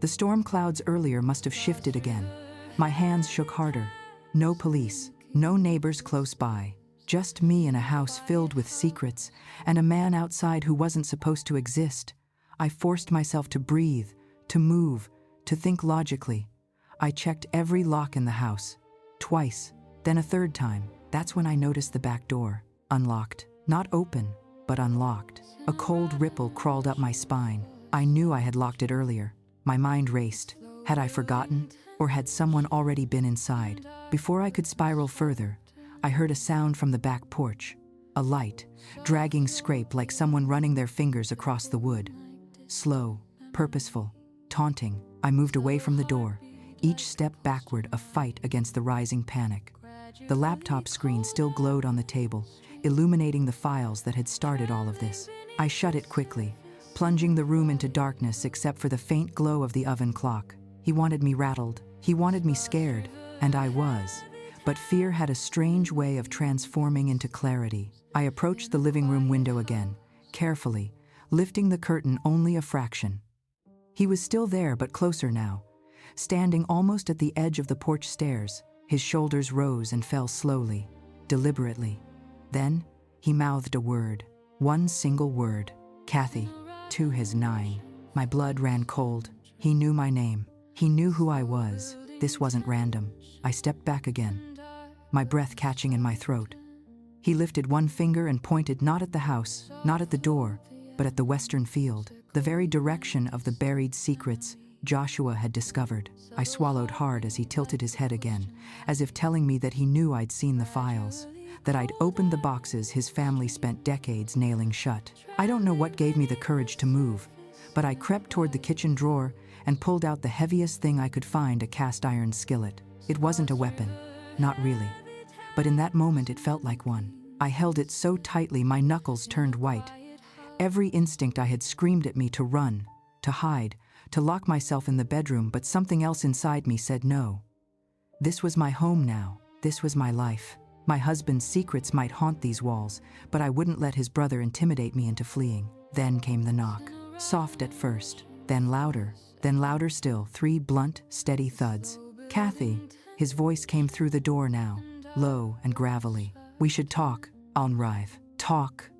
The storm clouds earlier must have shifted again. My hands shook harder. No police, no neighbors close by. Just me in a house filled with secrets, and a man outside who wasn't supposed to exist. I forced myself to breathe, to move, to think logically. I checked every lock in the house. Twice, then a third time. That's when I noticed the back door. Unlocked. Not open, but unlocked. A cold ripple crawled up my spine. I knew I had locked it earlier. My mind raced. Had I forgotten? Or had someone already been inside? Before I could spiral further, I heard a sound from the back porch. A light, dragging scrape like someone running their fingers across the wood. Slow, purposeful, taunting. I moved away from the door, each step backward a fight against the rising panic. The laptop screen still glowed on the table, illuminating the files that had started all of this. I shut it quickly, plunging the room into darkness except for the faint glow of the oven clock. He wanted me rattled. He wanted me scared, and I was. But fear had a strange way of transforming into clarity. I approached the living room window again, carefully, lifting the curtain only a fraction. He was still there, but closer now, standing almost at the edge of the porch stairs. His shoulders rose and fell slowly, deliberately. Then, he mouthed a word, one single word. Kathy, to his 9. My blood ran cold. He knew my name. He knew who I was. This wasn't random. I stepped back again, my breath catching in my throat. He lifted one finger and pointed not at the house, not at the door, but at the western field, the very direction of the buried secrets Joshua had discovered. I swallowed hard as he tilted his head again, as if telling me that he knew I'd seen the files, that I'd opened the boxes his family spent decades nailing shut. I don't know what gave me the courage to move, but I crept toward the kitchen drawer and pulled out the heaviest thing I could find, a cast iron skillet. It wasn't a weapon, not really, but in that moment it felt like one. I held it so tightly my knuckles turned white. Every instinct I had screamed at me to run, to hide, to lock myself in the bedroom, but something else inside me said no. This was my home now. This was my life. My husband's secrets might haunt these walls, but I wouldn't let his brother intimidate me into fleeing. Then came the knock. Soft at first, then louder still, 3 blunt, steady thuds. Kathy. His voice came through the door now, low and gravelly. We should talk, Alnrive. Talk.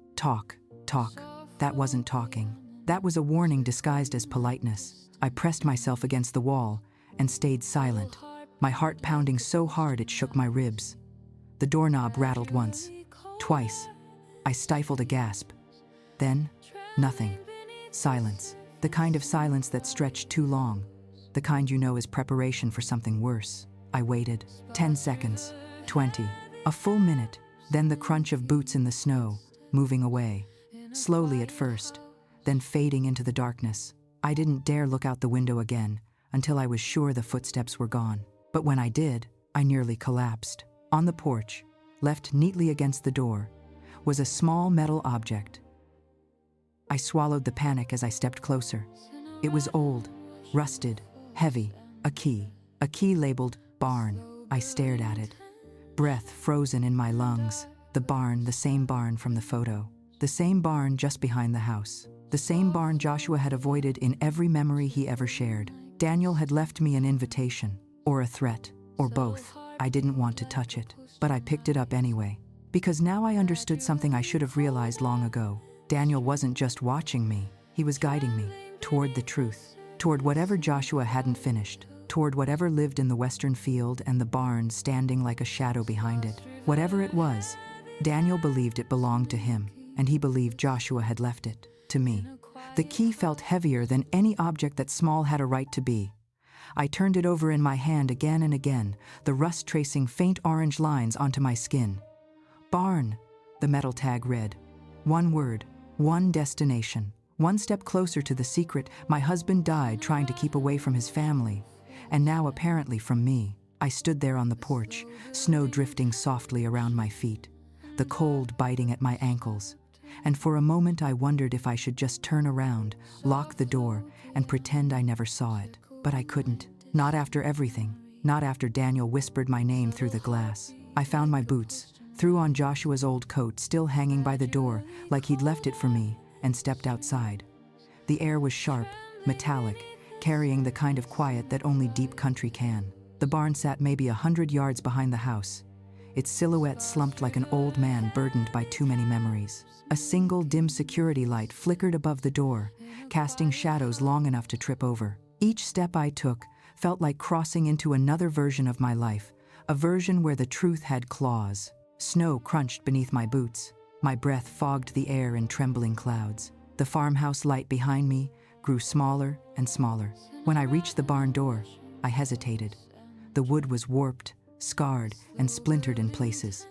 That wasn't talking. That was a warning disguised as politeness. I pressed myself against the wall and stayed silent, my heart pounding so hard it shook my ribs. The doorknob rattled once, twice. I stifled a gasp. Then, nothing. Silence. The kind of silence that stretched too long. The kind you know is preparation for something worse. I waited. 10 seconds. 20. A full minute. Then the crunch of boots in the snow, moving away. Slowly at first, then fading into the darkness. I didn't dare look out the window again until I was sure the footsteps were gone. But when I did, I nearly collapsed. On the porch, left neatly against the door, was a small metal object. I swallowed the panic as I stepped closer. It was old, rusted, heavy, a key labeled barn. I stared at it, breath frozen in my lungs. The barn, the same barn from the photo. The same barn just behind the house. The same barn Joshua had avoided in every memory he ever shared. Daniel had left me an invitation, or a threat, or both. I didn't want to touch it, but I picked it up anyway. Because now I understood something I should have realized long ago. Daniel wasn't just watching me, he was guiding me toward the truth, toward whatever Joshua hadn't finished. toward whatever lived in the western field and the barn standing like a shadow behind it. Whatever it was, Daniel believed it belonged to him, and he believed Joshua had left it to me. The key felt heavier than any object that small had a right to be. I turned it over in my hand again and again, the rust tracing faint orange lines onto my skin. Barn, the metal tag read. One word, one destination. One step closer to the secret my husband died trying to keep away from his family, and now apparently from me. I stood there on the porch, snow drifting softly around my feet, the cold biting at my ankles, and for a moment I wondered if I should just turn around, lock the door, and pretend I never saw it. But I couldn't. Not after everything. Not after Daniel whispered my name through the glass. I found my boots, threw on Joshua's old coat still hanging by the door like he'd left it for me, and stepped outside. The air was sharp, metallic, carrying the kind of quiet that only deep country can. The barn sat maybe 100 yards behind the house, its silhouette slumped like an old man burdened by too many memories. A single dim security light flickered above the door, casting shadows long enough to trip over. Each step I took felt like crossing into another version of my life, a version where the truth had claws. Snow crunched beneath my boots. My breath fogged the air in trembling clouds. The farmhouse light behind me grew smaller and smaller. When I reached the barn door, I hesitated. The wood was warped, scarred, and splintered in places.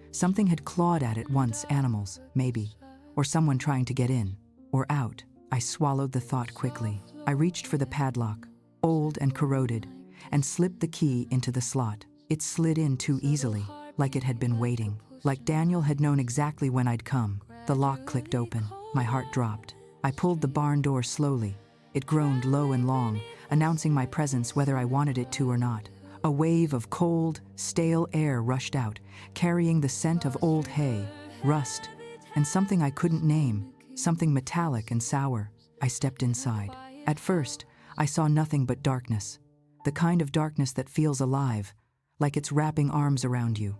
Something had clawed at it once, animals, maybe, or someone trying to get in, or out. I swallowed the thought quickly. I reached for the padlock, old and corroded, and slipped the key into the slot. It slid in too easily, like it had been waiting, like Daniel had known exactly when I'd come. The lock clicked open. My heart dropped. I pulled the barn door slowly. It groaned low and long, announcing my presence whether I wanted it to or not. A wave of cold, stale air rushed out, carrying the scent of old hay, rust, and something I couldn't name, something metallic and sour. I stepped inside. At first, I saw nothing but darkness, the kind of darkness that feels alive, like it's wrapping arms around you.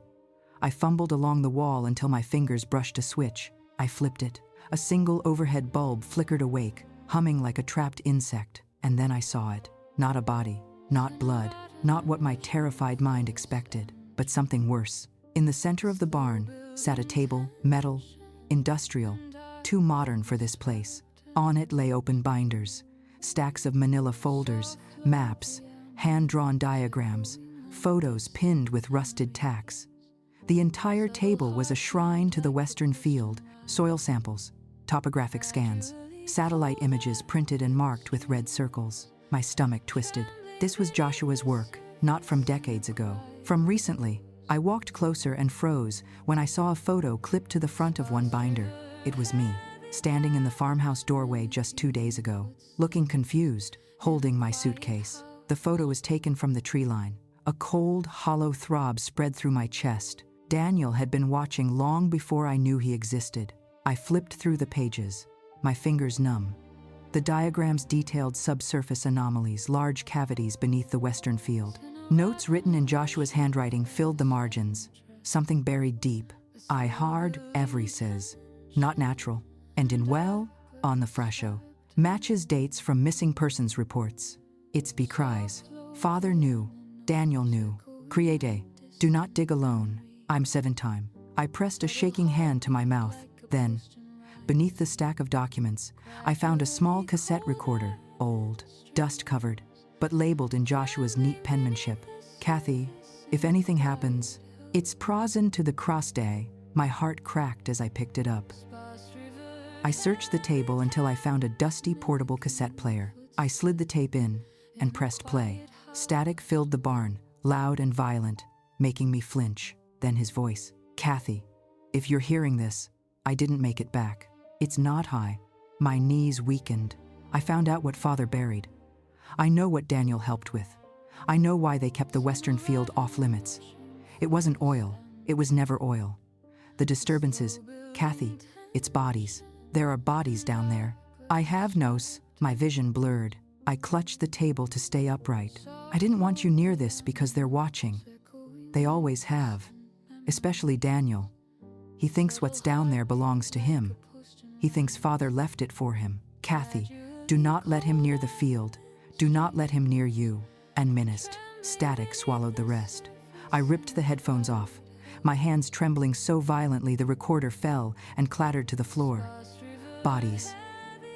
I fumbled along the wall until my fingers brushed a switch. I flipped it. A single overhead bulb flickered awake, humming like a trapped insect, and then I saw it. Not a body, not blood, not what my terrified mind expected, but something worse. In the center of the barn sat a table, metal, industrial, too modern for this place. On it lay open binders, stacks of manila folders, maps, hand-drawn diagrams, photos pinned with rusted tacks. The entire table was a shrine to the western field, soil samples, topographic scans, satellite images printed and marked with red circles. My stomach twisted. This was Joshua's work, not from decades ago. From recently. I walked closer and froze when I saw a photo clipped to the front of one binder. It was me, standing in the farmhouse doorway just 2 days ago, looking confused, holding my suitcase. The photo was taken from the tree line. A cold, hollow throb spread through my chest. Daniel had been watching long before I knew he existed. I flipped through the pages, my fingers numb. The diagrams detailed subsurface anomalies, large cavities beneath the western field. Notes written in Joshua's handwriting filled the margins. Something buried deep. I hard, every says. Not natural. And in well, on the frasho. Matches dates from missing persons reports. It's be cries. Father knew. Daniel knew. Create. Do not dig alone. I'm 7 time. I pressed a shaking hand to my mouth. Then, beneath the stack of documents, I found a small cassette recorder, old, dust-covered, but labeled in Joshua's neat penmanship. Kathy, if anything happens, it's prosin to the cross day. My heart cracked as I picked it up. I searched the table until I found a dusty portable cassette player. I slid the tape in and pressed play. Static filled the barn, loud and violent, making me flinch. Then his voice. Kathy, if you're hearing this, I didn't make it back. It's not high. My knees weakened. I found out what Father buried. I know what Daniel helped with. I know why they kept the western field off limits. It wasn't oil. It was never oil. The disturbances, Kathy, it's bodies. There are bodies down there. I have nos. My vision blurred. I clutched the table to stay upright. I didn't want you near this because they're watching. They always have. Especially Daniel. He thinks what's down there belongs to him. He thinks Father left it for him. Kathy, do not let him near the field. Do not let him near you. and menaced. Static swallowed the rest. I ripped the headphones off, my hands trembling so violently the recorder fell and clattered to the floor. Bodies.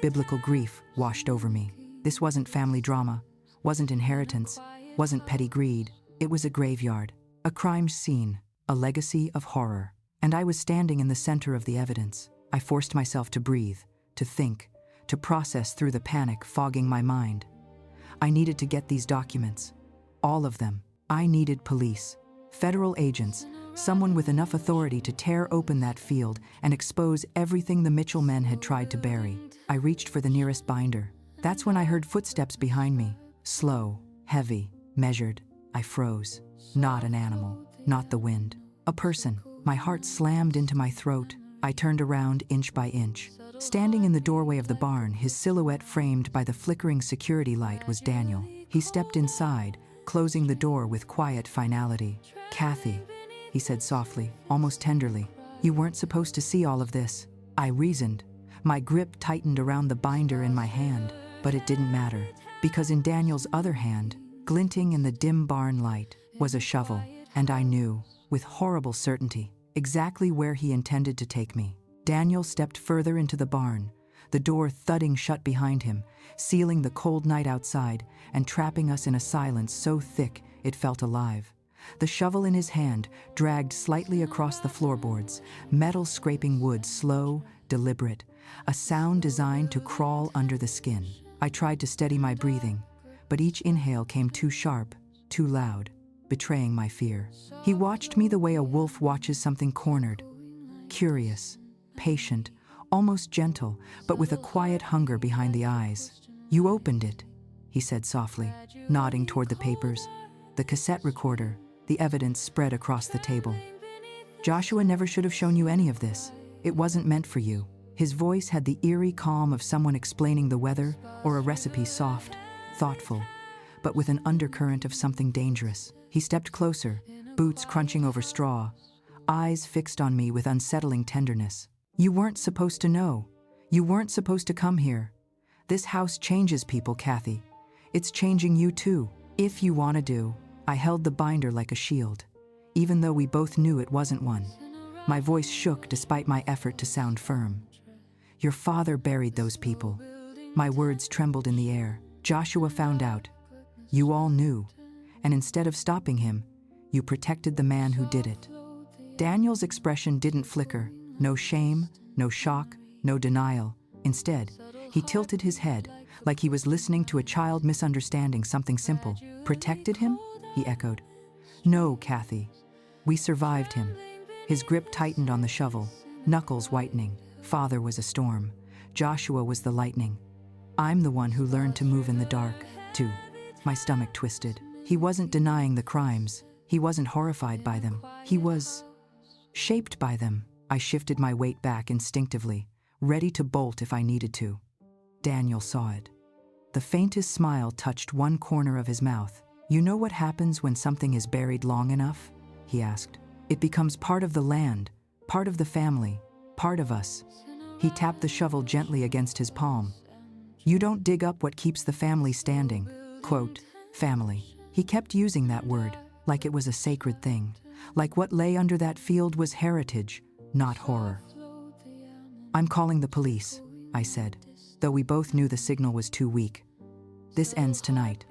Biblical grief washed over me. This wasn't family drama, wasn't inheritance, wasn't petty greed. It was a graveyard, a crime scene, a legacy of horror. And I was standing in the center of the evidence. I forced myself to breathe, to think, to process through the panic fogging my mind. I needed to get these documents. All of them. I needed police, federal agents, someone with enough authority to tear open that field and expose everything the Mitchell men had tried to bury. I reached for the nearest binder. That's when I heard footsteps behind me. Slow, heavy, measured. I froze. Not an animal, not the wind. A person. My heart slammed into my throat. I turned around inch by inch. Standing in the doorway of the barn, his silhouette framed by the flickering security light, was Daniel. He stepped inside, closing the door with quiet finality. "Kathy," he said softly, almost tenderly, "you weren't supposed to see all of this." I reasoned. My grip tightened around the binder in my hand, but it didn't matter, because in Daniel's other hand, glinting in the dim barn light, was a shovel, and I knew, with horrible certainty, exactly where he intended to take me. Daniel stepped further into the barn, the door thudding shut behind him, sealing the cold night outside and trapping us in a silence so thick it felt alive. The shovel in his hand dragged slightly across the floorboards, metal scraping wood, slow, deliberate, a sound designed to crawl under the skin. I tried to steady my breathing, but each inhale came too sharp, too loud, betraying my fear. He watched me the way a wolf watches something cornered, curious, patient, almost gentle, but with a quiet hunger behind the eyes. "You opened it," he said softly, nodding toward the papers, the cassette recorder, the evidence spread across the table. "Joshua never should have shown you any of this. It wasn't meant for you." His voice had the eerie calm of someone explaining the weather or a recipe, soft, thoughtful, but with an undercurrent of something dangerous. He stepped closer, boots crunching over straw, eyes fixed on me with unsettling tenderness. "You weren't supposed to know. You weren't supposed to come here. This house changes people, Kathy. It's changing you too. If you want to do." I held the binder like a shield, even though we both knew it wasn't one. My voice shook despite my effort to sound firm. "Your father buried those people." My words trembled in the air. "Joshua found out. You all knew. And instead of stopping him, you protected the man who did it." Daniel's expression didn't flicker. No shame, no shock, no denial. Instead, he tilted his head, like he was listening to a child misunderstanding something simple. "Protected him?" he echoed. "No, Kathy. We survived him." His grip tightened on the shovel, knuckles whitening. Father was a storm. Joshua was the lightning. I'm the one who learned to move in the dark, too. My stomach twisted. He wasn't denying the crimes. He wasn't horrified by them. He was shaped by them. I shifted my weight back instinctively, ready to bolt if I needed to. Daniel saw it. The faintest smile touched one corner of his mouth. "You know what happens when something is buried long enough?" he asked. "It becomes part of the land, part of the family, part of us." He tapped the shovel gently against his palm. "You don't dig up what keeps the family standing." Quote, family. He kept using that word, like it was a sacred thing, like what lay under that field was heritage, not horror. "I'm calling the police," I said, though we both knew the signal was too weak. "This ends tonight.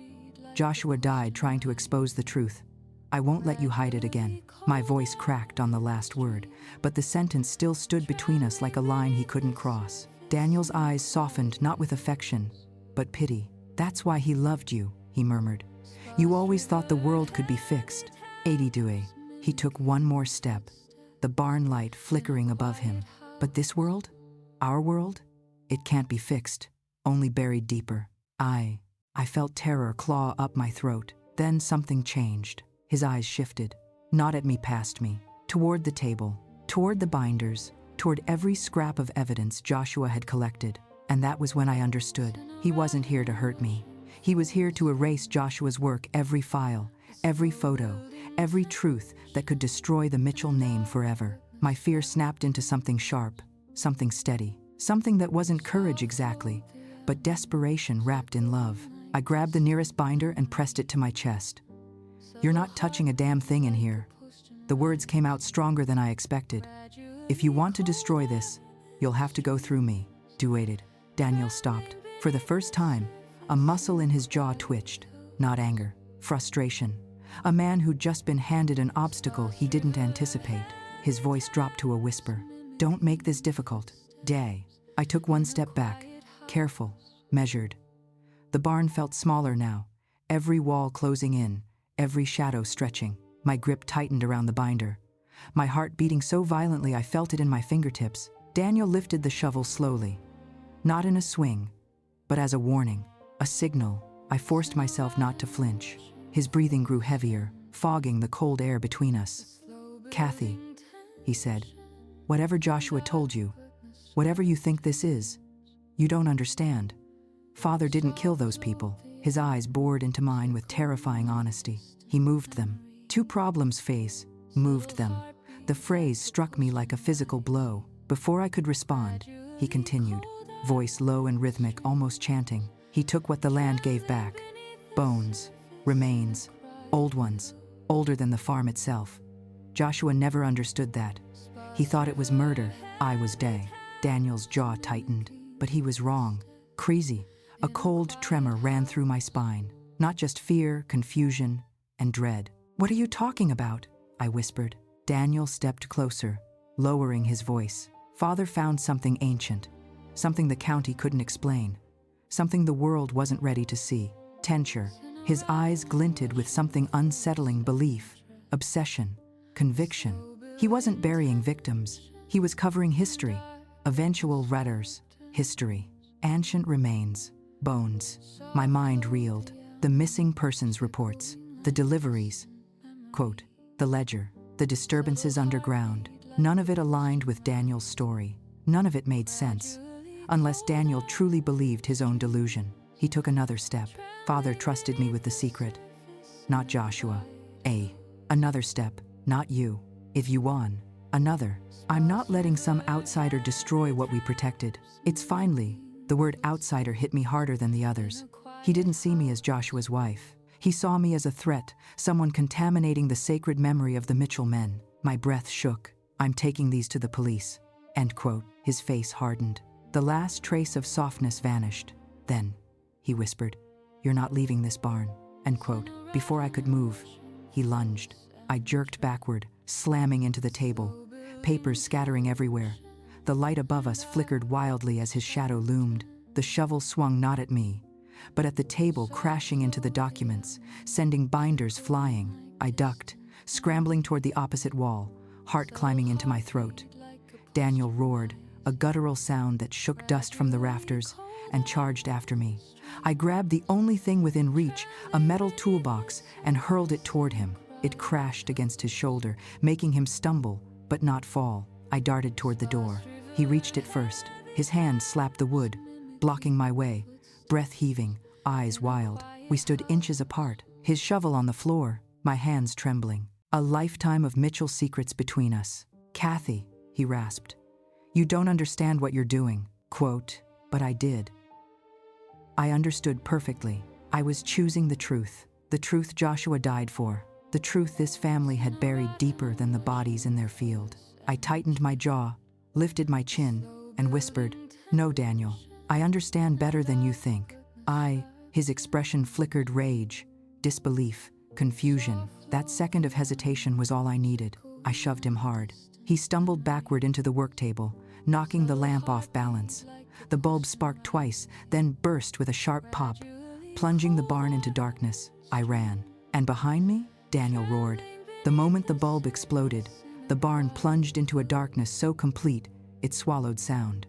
Joshua died trying to expose the truth. I won't let you hide it again." My voice cracked on the last word, but the sentence still stood between us like a line he couldn't cross. Daniel's eyes softened, not with affection, but pity. "That's why he loved you," he murmured. "You always thought the world could be fixed." 82. He took one more step, the barn light flickering above him. "But this world? Our world? It can't be fixed, only buried deeper." I felt terror claw up my throat. Then something changed. His eyes shifted, not at me, past me, toward the table, toward the binders, toward every scrap of evidence Joshua had collected. And that was when I understood. He wasn't here to hurt me. He was here to erase Joshua's work, every file, every photo, every truth that could destroy the Mitchell name forever. My fear snapped into something sharp, something steady, something that wasn't courage exactly, but desperation wrapped in love. I grabbed the nearest binder and pressed it to my chest. "You're not touching a damn thing in here." The words came out stronger than I expected. "If you want to destroy this, you'll have to go through me." Waited. Daniel stopped. For the first time, a muscle in his jaw twitched. Not anger, frustration. A man who'd just been handed an obstacle he didn't anticipate. His voice dropped to a whisper. "Don't make this difficult, Day." I took one step back, careful, measured. The barn felt smaller now, every wall closing in, every shadow stretching. My grip tightened around the binder. My heart beating so violently I felt it in my fingertips. Daniel lifted the shovel slowly. Not in a swing, but as a warning, a signal. I forced myself not to flinch. His breathing grew heavier, fogging the cold air between us. "Kathy," he said, "whatever Joshua told you, whatever you think this is, you don't understand. Father didn't kill those people." His eyes bored into mine with terrifying honesty. He moved them. Two problems face, moved them. The phrase struck me like a physical blow. Before I could respond, he continued, voice low and rhythmic, almost chanting. "He took what the land gave back. Bones, remains, old ones, older than the farm itself. Joshua never understood that. He thought it was murder. I was Day." Daniel's jaw tightened, but he was wrong. Crazy. A cold tremor ran through my spine. Not just fear, confusion, and dread. "What are you talking about?" I whispered. Daniel stepped closer, lowering his voice. "Father found something ancient, something the county couldn't explain, something the world wasn't ready to see. Tensure." His eyes glinted with something unsettling: belief, obsession, conviction. He wasn't burying victims. He was covering history. Eventual redders, history, ancient remains, bones. My mind reeled. The missing persons reports, the deliveries, quote, the ledger, the disturbances underground. None of it aligned with Daniel's story. None of it made sense, unless Daniel truly believed his own delusion. He took another step. "Father trusted me with the secret, not Joshua." Another step. "Not you. If you won." Another. "I'm not letting some outsider destroy what we protected." It's finally, the word outsider hit me harder than the others. He didn't see me as Joshua's wife. He saw me as a threat, someone contaminating the sacred memory of the Mitchell men. My breath shook. "I'm taking these to the police." End quote. His face hardened. The last trace of softness vanished. "Then," he whispered, "you're not leaving this barn." End quote. Before I could move, he lunged. I jerked backward, slamming into the table, papers scattering everywhere. The light above us flickered wildly as his shadow loomed. The shovel swung not at me, but at the table, crashing into the documents, sending binders flying. I ducked, scrambling toward the opposite wall, heart climbing into my throat. Daniel roared, a guttural sound that shook dust from the rafters, and charged after me. I grabbed the only thing within reach, a metal toolbox, and hurled it toward him. It crashed against his shoulder, making him stumble, but not fall. I darted toward the door. He reached it first. His hand slapped the wood, blocking my way, breath heaving, eyes wild. We stood inches apart, his shovel on the floor, my hands trembling. A lifetime of Mitchell secrets between us. "Kathy," he rasped, "you don't understand what you're doing." Quote, but I did. I understood perfectly. I was choosing the truth Joshua died for, the truth this family had buried deeper than the bodies in their field. I tightened my jaw, lifted my chin, and whispered, "No, Daniel, I understand better than you think." His expression flickered rage, disbelief, confusion. That second of hesitation was all I needed. I shoved him hard. He stumbled backward into the work table, knocking the lamp off balance. The bulb sparked twice, then burst with a sharp pop, plunging the barn into darkness. I ran. And behind me, Daniel roared. The moment the bulb exploded, the barn plunged into a darkness so complete, it swallowed sound.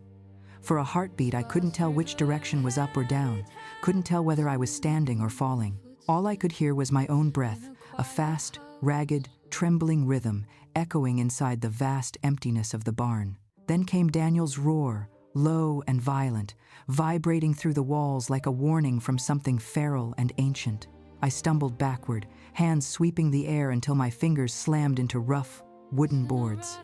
For a heartbeat, I couldn't tell which direction was up or down, couldn't tell whether I was standing or falling. All I could hear was my own breath, a fast, ragged, trembling rhythm echoing inside the vast emptiness of the barn. Then came Daniel's roar, low and violent, vibrating through the walls like a warning from something feral and ancient. I stumbled backward, hands sweeping the air until my fingers slammed into rough, wooden boards.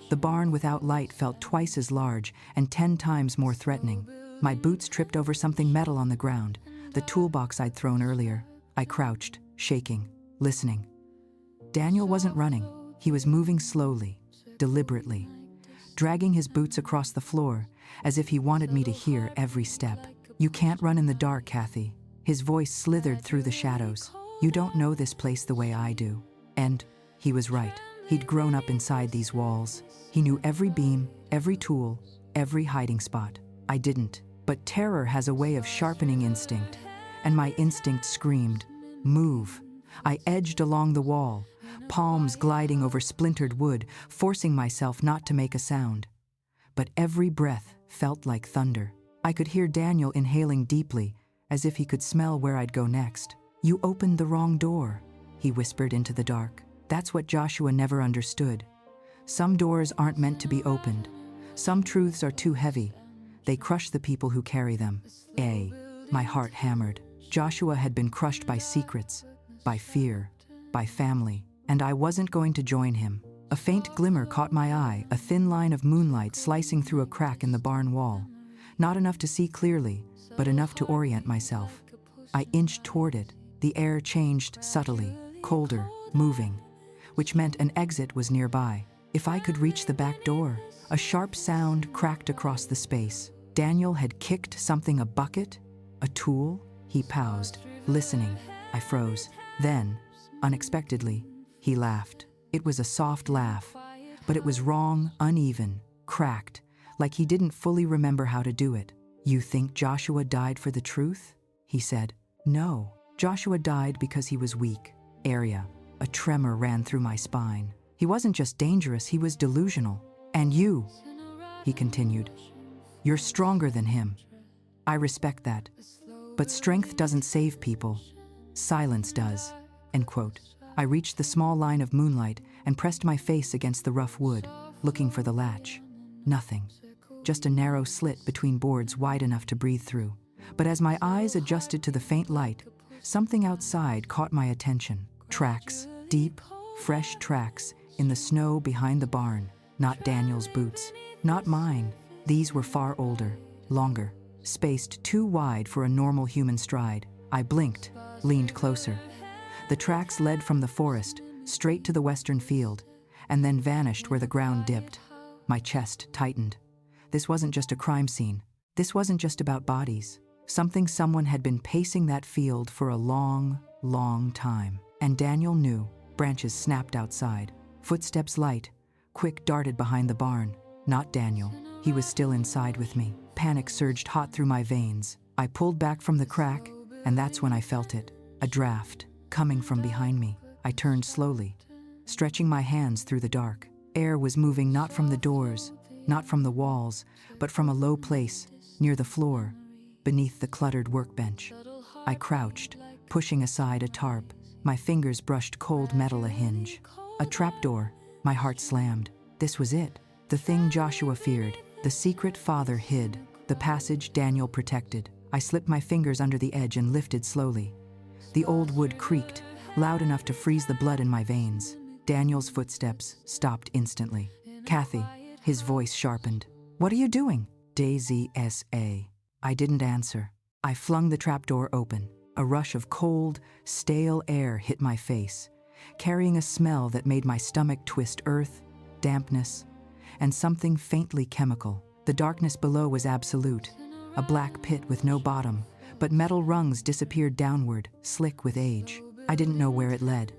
The barn without light felt twice as large and 10 times more threatening. My boots tripped over something metal on the ground. the toolbox I'd thrown earlier. I crouched, shaking, listening. Daniel wasn't running. He was moving slowly, deliberately, dragging his boots across the floor as if he wanted me to hear every step. "You can't run in the dark, Kathy." His voice slithered through the shadows. "You don't know this place the way I do." And he was right. He'd grown up inside these walls. He knew every beam, every tool, every hiding spot. I didn't. But terror has a way of sharpening instinct, and my instinct screamed, "Move." I edged along the wall, palms gliding over splintered wood, forcing myself not to make a sound. But every breath felt like thunder. I could hear Daniel inhaling deeply, as if he could smell where I'd go next. "You opened the wrong door," he whispered into the dark. That's what Joshua never understood. Some doors aren't meant to be opened. Some truths are too heavy. They crush the people who carry them. My heart hammered. Joshua had been crushed by secrets, by fear, by family, and I wasn't going to join him. A faint glimmer caught my eye, a thin line of moonlight slicing through a crack in the barn wall. Not enough to see clearly, but enough to orient myself. I inched toward it. The air changed subtly, colder, moving, which meant an exit was nearby. If I could reach the back door. A sharp sound cracked across the space. Daniel had kicked something, a bucket, a tool. He paused, listening. I froze. Then, unexpectedly, he laughed. It was a soft laugh, but it was wrong, uneven, cracked, like he didn't fully remember how to do it. "You think Joshua died for the truth?" he said. "No, Joshua died because he was weak." A tremor ran through my spine. He wasn't just dangerous, he was delusional. "And you," he continued, "you're stronger than him. I respect that. But strength doesn't save people. Silence does." End quote. I reached the small line of moonlight and pressed my face against the rough wood, looking for the latch. Nothing. Just a narrow slit between boards wide enough to breathe through. But as my eyes adjusted to the faint light, something outside caught my attention. Tracks, deep, fresh tracks in the snow behind the barn. Not Daniel's boots, not mine. These were far older, longer, spaced too wide for a normal human stride. I blinked, leaned closer. The tracks led from the forest, straight to the western field, and then vanished where the ground dipped. My chest tightened. This wasn't just a crime scene. This wasn't just about bodies. Someone had been pacing that field for a long, long time. And Daniel knew. Branches snapped outside. Footsteps light, quick darted behind the barn. Not Daniel. He was still inside with me. Panic surged hot through my veins. I pulled back from the crack, and that's when I felt it. A draft, coming from behind me. I turned slowly, stretching my hands through the dark. Air was moving not from the doors, not from the walls, but from a low place, near the floor, beneath the cluttered workbench. I crouched, pushing aside a tarp. My fingers brushed cold metal, a hinge. A trapdoor. My heart slammed. This was it. The thing Joshua feared. The secret father hid. The passage Daniel protected. I slipped my fingers under the edge and lifted slowly. The old wood creaked, loud enough to freeze the blood in my veins. Daniel's footsteps stopped instantly. "Kathy," his voice sharpened. "What are you doing?" "Daisy S.A." I didn't answer. I flung the trapdoor open. A rush of cold, stale air hit my face, carrying a smell that made my stomach twist. Earth, dampness, and something faintly chemical. The darkness below was absolute, a black pit with no bottom, but metal rungs disappeared downward, slick with age. I didn't know where it led.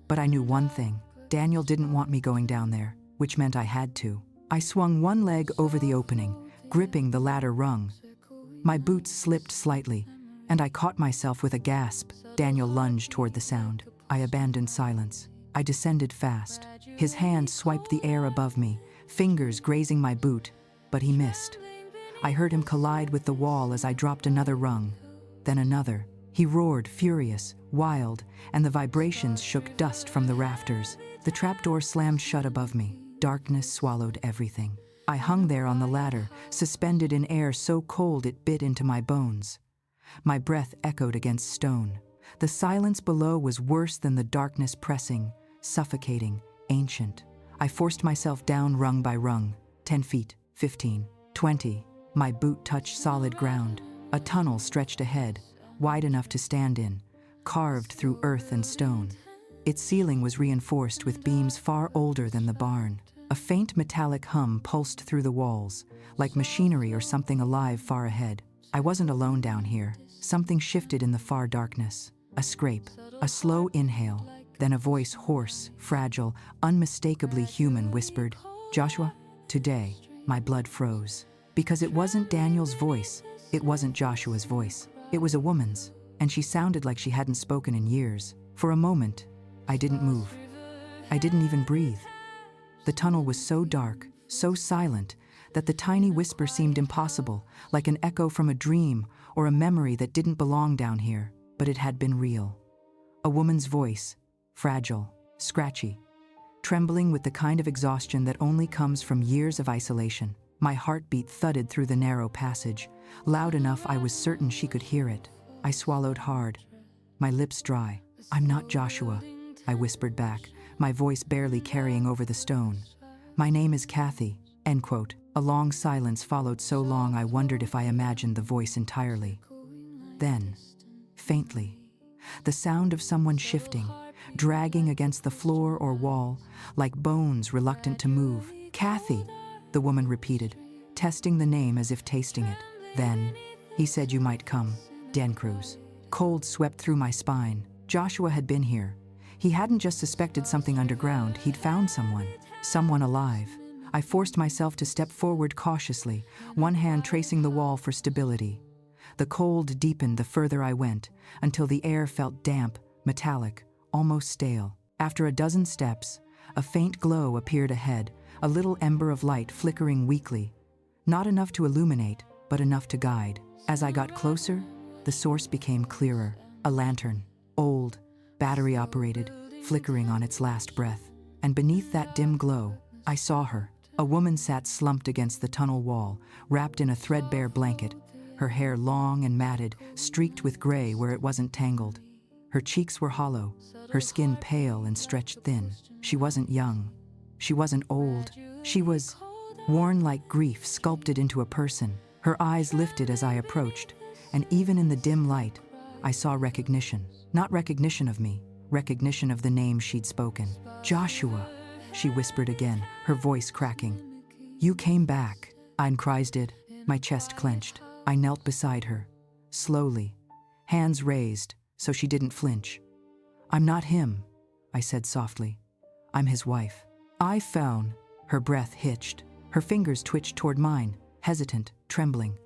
But I knew one thing. Daniel didn't want me going down there, which meant I had to. I swung one leg over the opening, gripping the ladder rung. My boots slipped slightly, and I caught myself with a gasp. Daniel lunged toward the sound. I abandoned silence. I descended fast. His hand swiped the air above me, fingers grazing my boot, but he missed. I heard him collide with the wall as I dropped another rung, then another. He roared, furious, wild, and the vibrations shook dust from the rafters. The trapdoor slammed shut above me. Darkness swallowed everything. I hung there on the ladder, suspended in air so cold it bit into my bones. My breath echoed against stone. The silence below was worse than the darkness, pressing, suffocating, ancient. I forced myself down rung by rung. 10 feet, 15, 20. My boot touched solid ground. A tunnel stretched ahead, wide enough to stand in, carved through earth and stone. Its ceiling was reinforced with beams far older than the barn. A faint metallic hum pulsed through the walls, like machinery or something alive far ahead. I wasn't alone down here. Something shifted in the far darkness. A scrape, a slow inhale, then a voice, hoarse, fragile, unmistakably human, whispered, "Joshua?" Today, my blood froze. Because it wasn't Daniel's voice, it wasn't Joshua's voice. It was a woman's, and she sounded like she hadn't spoken in years. For a moment, I didn't move. I didn't even breathe. The tunnel was so dark, so silent, that the tiny whisper seemed impossible, like an echo from a dream or a memory that didn't belong down here, but it had been real. A woman's voice, fragile, scratchy, trembling with the kind of exhaustion that only comes from years of isolation. My heartbeat thudded through the narrow passage, loud enough I was certain she could hear it. I swallowed hard, my lips dry. "I'm not Joshua," I whispered back, my voice barely carrying over the stone. "My name is Kathy." End quote. A long silence followed, so long I wondered if I imagined the voice entirely. Then, faintly, the sound of someone shifting, dragging against the floor or wall, like bones reluctant to move. "Kathy," the woman repeated, testing the name as if tasting it. Then, "He said you might come." Dan Cruz. Cold swept through my spine. Joshua had been here. He hadn't just suspected something underground, he'd found someone alive. I forced myself to step forward cautiously, one hand tracing the wall for stability. The cold deepened the further I went, until the air felt damp, metallic, almost stale. After a dozen steps, a faint glow appeared ahead, a little ember of light flickering weakly. Not enough to illuminate, but enough to guide. As I got closer, the source became clearer. A lantern, old, battery-operated, flickering on its last breath. And beneath that dim glow, I saw her. A woman sat slumped against the tunnel wall, wrapped in a threadbare blanket, her hair long and matted, streaked with gray where it wasn't tangled. Her cheeks were hollow, her skin pale and stretched thin. She wasn't young. She wasn't old. She was worn like grief sculpted into a person. Her eyes lifted as I approached, and even in the dim light, I saw recognition. Not recognition of me, recognition of the name she'd spoken. "Joshua," she whispered again, her voice cracking. "You came back." I cried, my chest clenched. I knelt beside her, slowly, hands raised so she didn't flinch. "I'm not him," I said softly. "I'm his wife." I found. Her breath hitched. Her fingers twitched toward mine, hesitant, trembling.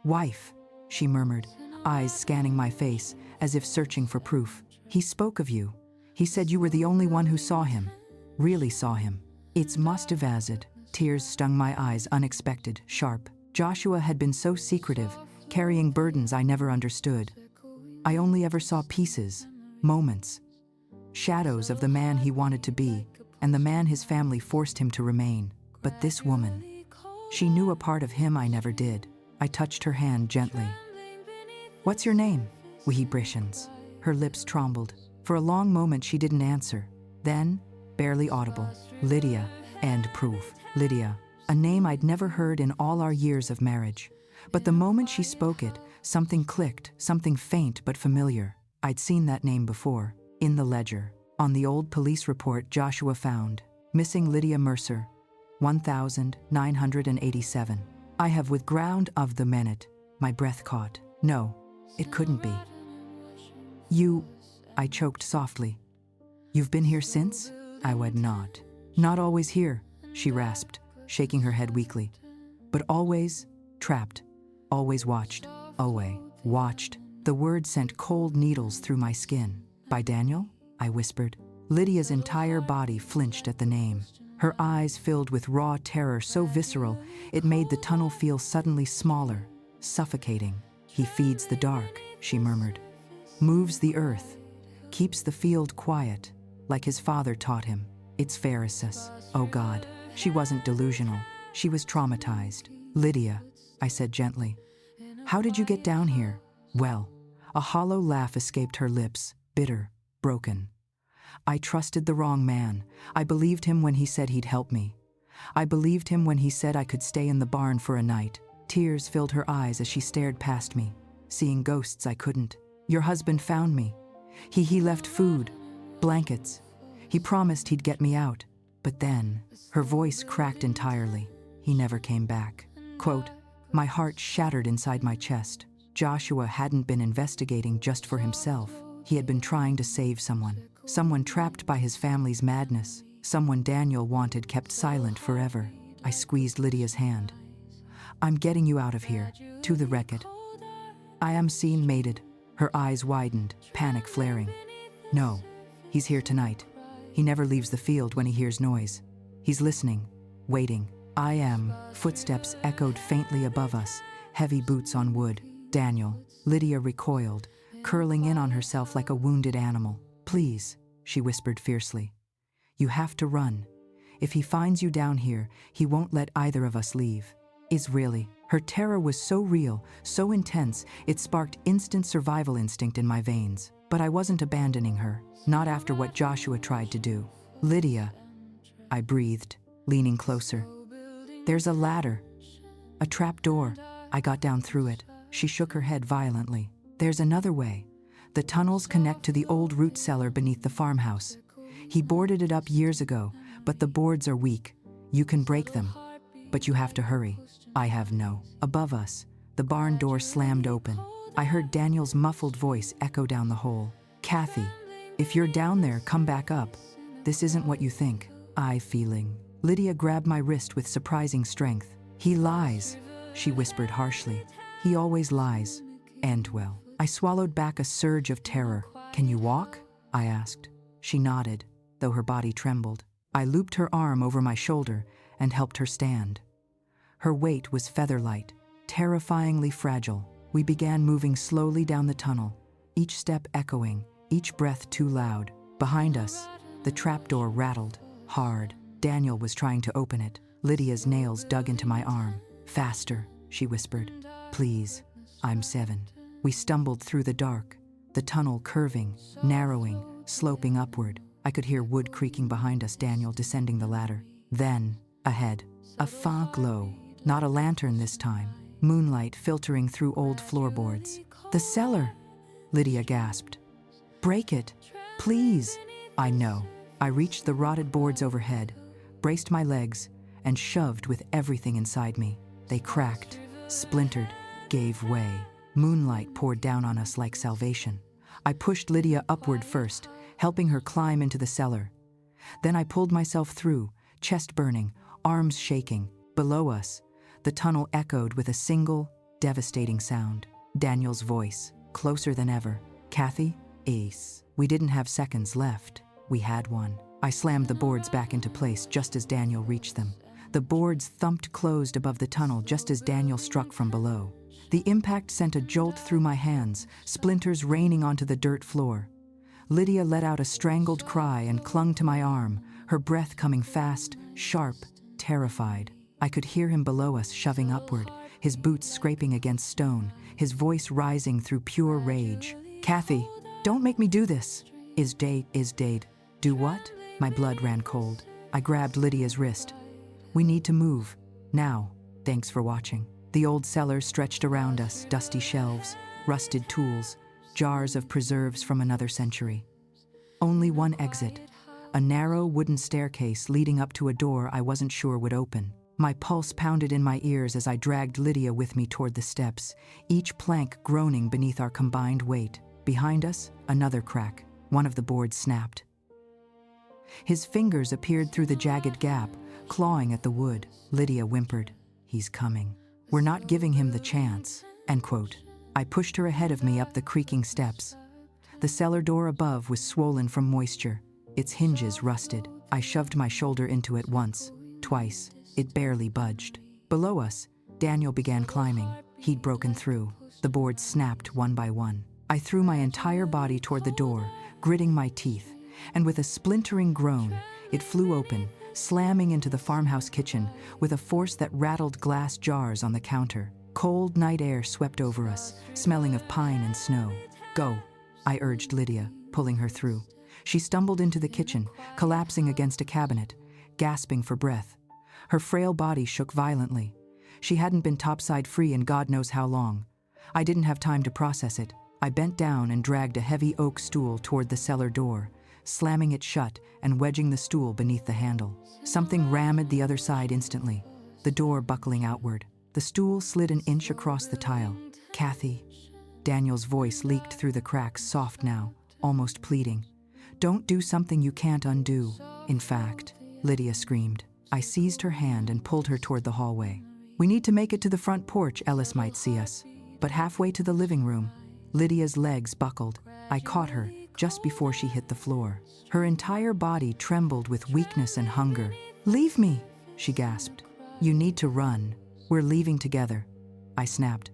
"Wife," she murmured, eyes scanning my face as if searching for proof. "He spoke of you. He said you were the only one who saw him. Really saw him." It's must have acid. Tears stung my eyes, unexpected, sharp. Joshua had been so secretive, carrying burdens I never understood. I only ever saw pieces, moments, shadows of the man he wanted to be, and the man his family forced him to remain. But this woman, she knew a part of him I never did. I touched her hand gently. "What's your name?" "Wihibrishians." Her lips trembled. For a long moment she didn't answer. Then, barely audible, "Lydia." And proof. Lydia. A name I'd never heard in all our years of marriage. But the moment she spoke it, something clicked, something faint but familiar. I'd seen that name before, in the ledger. On the old police report Joshua found. Missing Lydia Mercer, 1987. I have with ground of the minute. My breath caught. No, it couldn't be. "You," I choked softly. "You've been here since?" I would not. "Not always here," she rasped, shaking her head weakly. "But always trapped, always watched, always watched." The word sent cold needles through my skin. "By Daniel?" I whispered. Lydia's entire body flinched at the name. Her eyes filled with raw terror so visceral it made the tunnel feel suddenly smaller, suffocating. "He feeds the dark," she murmured. "Moves the earth, keeps the field quiet, like his father taught him. It's Pharisees." Oh God, she wasn't delusional. She was traumatized. "Lydia," I said gently, "how did you get down here?" "Well," a hollow laugh escaped her lips, bitter, broken. "I trusted the wrong man. I believed him when he said he'd help me. I believed him when he said I could stay in the barn for a night." Tears filled her eyes as she stared past me. Seeing ghosts I couldn't. Your husband found me. He left food, blankets. He promised he'd get me out. But then, her voice cracked entirely. He never came back. Quote, my heart shattered inside my chest. Joshua hadn't been investigating just for himself. He had been trying to save someone trapped by his family's madness, someone Daniel wanted kept silent forever. I squeezed Lydia's hand. I'm getting you out of here, to the wreck-it. I am seen mated. Her eyes widened, panic flaring. No, he's here tonight. He never leaves the field when he hears noise. He's listening, waiting. I am. Footsteps echoed faintly above us, heavy boots on wood. Daniel. Lydia recoiled, curling in on herself like a wounded animal. Please, she whispered fiercely. You have to run. If he finds you down here, he won't let either of us leave. Really. Her terror was so real, so intense, it sparked instant survival instinct in my veins. But I wasn't abandoning her, not after what Joshua tried to do. Lydia, I breathed, leaning closer. There's a ladder. A trap door. I got down through it. She shook her head violently. There's another way. The tunnels connect to the old root cellar beneath the farmhouse. He boarded it up years ago, but the boards are weak. You can break them, but you have to hurry. I have no. Above us, the barn door slammed open. I heard Daniel's muffled voice echo down the hole. Kathy, if you're down there, come back up. This isn't what you think. Feeling. Lydia grabbed my wrist with surprising strength. He lies, she whispered harshly. He always lies. And well. I swallowed back a surge of terror. Can you walk? I asked. She nodded, though her body trembled. I looped her arm over my shoulder and helped her stand. Her weight was feather-light, terrifyingly fragile. We began moving slowly down the tunnel, each step echoing, each breath too loud. Behind us, the trapdoor rattled, hard. Daniel was trying to open it. Lydia's nails dug into my arm. Faster, she whispered. Please, I'm 7. We stumbled through the dark, the tunnel curving, narrowing, sloping upward. I could hear wood creaking behind us, Daniel descending the ladder. Then, ahead, a faint glow. Not a lantern this time. Moonlight filtering through old floorboards. The cellar, Lydia gasped. Break it, please. I know. I reached the rotted boards overhead, braced my legs, and shoved with everything inside me. They cracked, splintered, gave way. Moonlight poured down on us like salvation. I pushed Lydia upward first, helping her climb into the cellar. Then I pulled myself through, chest burning, arms shaking. Below us, the tunnel echoed with a single, devastating sound. Daniel's voice, closer than ever. Kathy? Ace. We didn't have seconds left. We had one. I slammed the boards back into place just as Daniel reached them. The boards thumped closed above the tunnel just as Daniel struck from below. The impact sent a jolt through my hands, splinters raining onto the dirt floor. Lydia let out a strangled cry and clung to my arm, her breath coming fast, sharp, terrified. I could hear him below us shoving upward, his boots scraping against stone, his voice rising through pure rage. Kathy, don't make me do this. Is Dade. Do what? My blood ran cold. I grabbed Lydia's wrist. We need to move. Now. Thanks for watching. The old cellar stretched around us, dusty shelves, rusted tools, jars of preserves from another century. Only one exit, a narrow wooden staircase leading up to a door I wasn't sure would open. My pulse pounded in my ears as I dragged Lydia with me toward the steps, each plank groaning beneath our combined weight. Behind us, another crack. One of the boards snapped. His fingers appeared through the jagged gap, clawing at the wood. Lydia whimpered. He's coming. We're not giving him the chance. End quote. I pushed her ahead of me up the creaking steps. The cellar door above was swollen from moisture, its hinges rusted. I shoved my shoulder into it once, twice. It barely budged. Below us, Daniel began climbing. He'd broken through. The boards snapped one by one. I threw my entire body toward the door, gritting my teeth, and with a splintering groan, it flew open, slamming into the farmhouse kitchen with a force that rattled glass jars on the counter. Cold night air swept over us, smelling of pine and snow. Go, I urged Lydia, pulling her through. She stumbled into the kitchen, collapsing against a cabinet, gasping for breath. Her frail body shook violently. She hadn't been topside free in God knows how long. I didn't have time to process it. I bent down and dragged a heavy oak stool toward the cellar door, slamming it shut and wedging the stool beneath the handle. Something rammed the other side instantly, the door buckling outward. The stool slid an inch across the tile. "Kathy," Daniel's voice leaked through the cracks, soft now, almost pleading. "Don't do something you can't undo." "In fact," Lydia screamed. I seized her hand and pulled her toward the hallway. "We need to make it to the front porch. Ellis might see us." But halfway to the living room, Lydia's legs buckled. I caught her just before she hit the floor. Her entire body trembled with weakness and hunger. "Leave me," she gasped. "You need to run. We're leaving together," I snapped.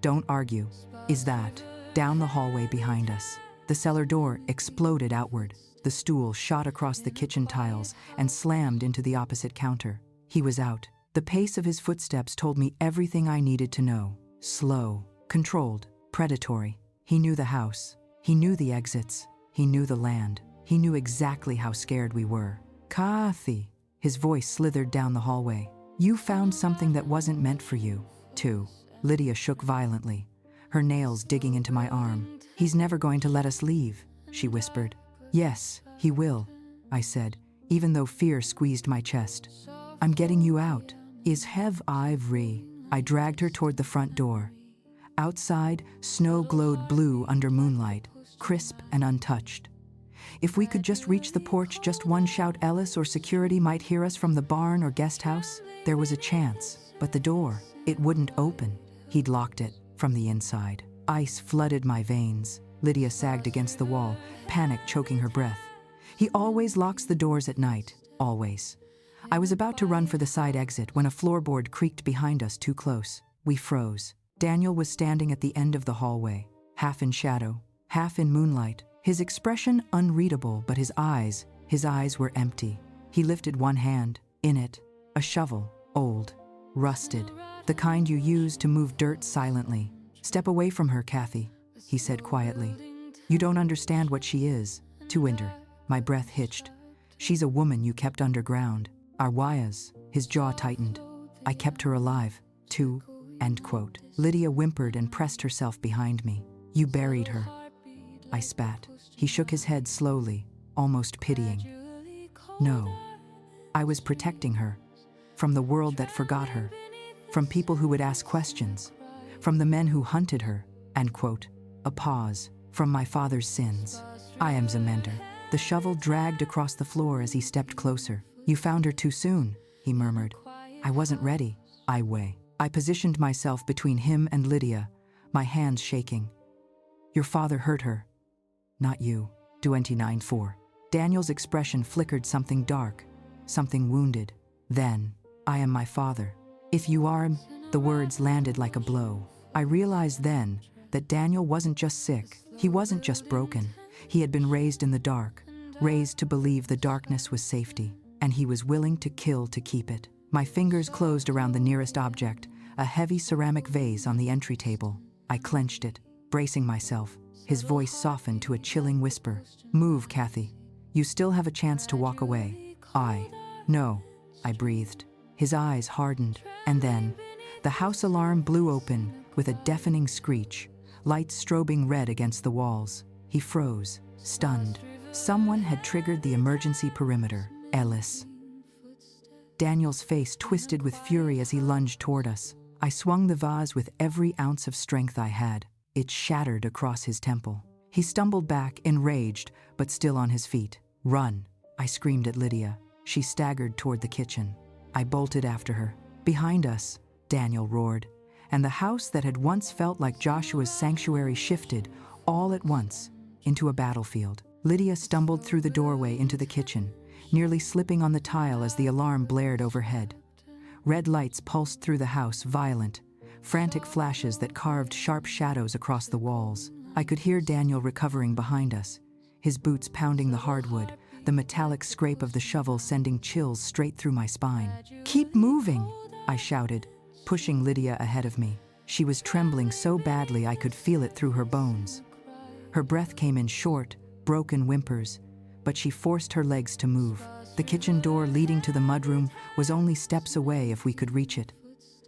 "Don't argue." "Is that?" Down the hallway behind us, the cellar door exploded outward. The stool shot across the kitchen tiles and slammed into the opposite counter. He was out. The pace of his footsteps told me everything I needed to know. Slow, controlled, predatory. He knew the house. He knew the exits. He knew the land. He knew exactly how scared we were. "Kathy," his voice slithered down the hallway. "You found something that wasn't meant for you, too." Lydia shook violently, her nails digging into my arm. "He's never going to let us leave," she whispered. "Yes, he will," I said, even though fear squeezed my chest. "I'm getting you out." "Is Hev Ivory?" I dragged her toward the front door. Outside, snow glowed blue under moonlight, crisp and untouched. If we could just reach the porch, just one shout, Ellis or security might hear us from the barn or guest house. There was a chance, but the door, it wouldn't open. He'd locked it from the inside. Ice flooded my veins. Lydia sagged against the wall, panic choking her breath. "He always locks the doors at night, always." I was about to run for the side exit when a floorboard creaked behind us too close. We froze. Daniel was standing at the end of the hallway, half in shadow, half in moonlight. His expression unreadable, but his eyes were empty. He lifted one hand, in it, a shovel, old, rusted, the kind you use to move dirt silently. "Step away from her, Kathy," he said quietly. "You don't understand what she is." "To Winter." My breath hitched. "She's a woman you kept underground. Our wires." His jaw tightened. "I kept her alive, too." End quote. Lydia whimpered and pressed herself behind me. "You buried her." I spat. He shook his head slowly, almost pitying. "No. I was protecting her. From the world that forgot her. From people who would ask questions. From the men who hunted her." End quote. A pause. "From my father's sins. I am Zemender." The shovel dragged across the floor as he stepped closer. "You found her too soon," he murmured. "I wasn't ready." I positioned myself between him and Lydia, my hands shaking. "Your father hurt her." "Not you." 29-4. Daniel's expression flickered something dark, something wounded. Then, "I am my father." "If you are," the words landed like a blow. I realized then that Daniel wasn't just sick, he wasn't just broken. He had been raised in the dark, raised to believe the darkness was safety, and he was willing to kill to keep it. My fingers closed around the nearest object, a heavy ceramic vase on the entry table. I clenched it, bracing myself. His voice softened to a chilling whisper. "Move, Kathy. You still have a chance to walk away." "No," I breathed. His eyes hardened, and then, the house alarm blew open with a deafening screech, lights strobing red against the walls. He froze, stunned. Someone had triggered the emergency perimeter. Ellis. Daniel's face twisted with fury as he lunged toward us. I swung the vase with every ounce of strength I had. It shattered across his temple. He stumbled back, enraged, but still on his feet. "Run," I screamed at Lydia. She staggered toward the kitchen. I bolted after her. Behind us, Daniel roared, and the house that had once felt like Joshua's sanctuary shifted, all at once, into a battlefield. Lydia stumbled through the doorway into the kitchen, nearly slipping on the tile as the alarm blared overhead. Red lights pulsed through the house, violent, frantic flashes that carved sharp shadows across the walls. I could hear Daniel recovering behind us, his boots pounding the hardwood, the metallic scrape of the shovel sending chills straight through my spine. "Keep moving," I shouted, pushing Lydia ahead of me. She was trembling so badly I could feel it through her bones. Her breath came in short, broken whimpers, but she forced her legs to move. The kitchen door leading to the mudroom was only steps away if we could reach it.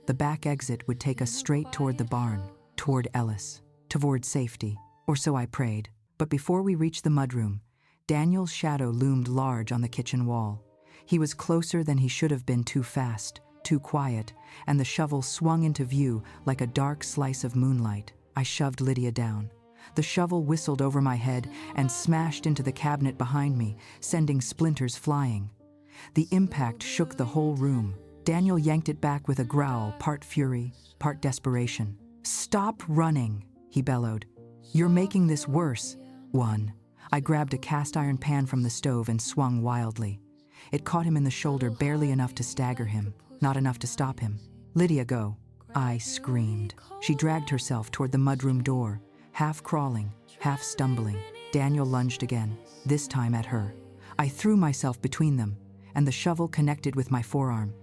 The back exit would take us straight toward the barn, toward Ellis, toward safety, or so I prayed. But before we reached the mudroom, Daniel's shadow loomed large on the kitchen wall. He was closer than he should have been, too fast, too quiet, and the shovel swung into view like a dark slice of moonlight. I shoved Lydia down. The shovel whistled over my head and smashed into the cabinet behind me, sending splinters flying. The impact shook the whole room. Daniel yanked it back with a growl, part fury, part desperation. "Stop running," he bellowed. "You're making this worse." One. I grabbed a cast iron pan from the stove and swung wildly. It caught him in the shoulder, barely enough to stagger him, not enough to stop him. "Lydia, go." I screamed. She dragged herself toward the mudroom door, half crawling, half stumbling. Daniel lunged again, this time at her. I threw myself between them, and the shovel connected with my forearm.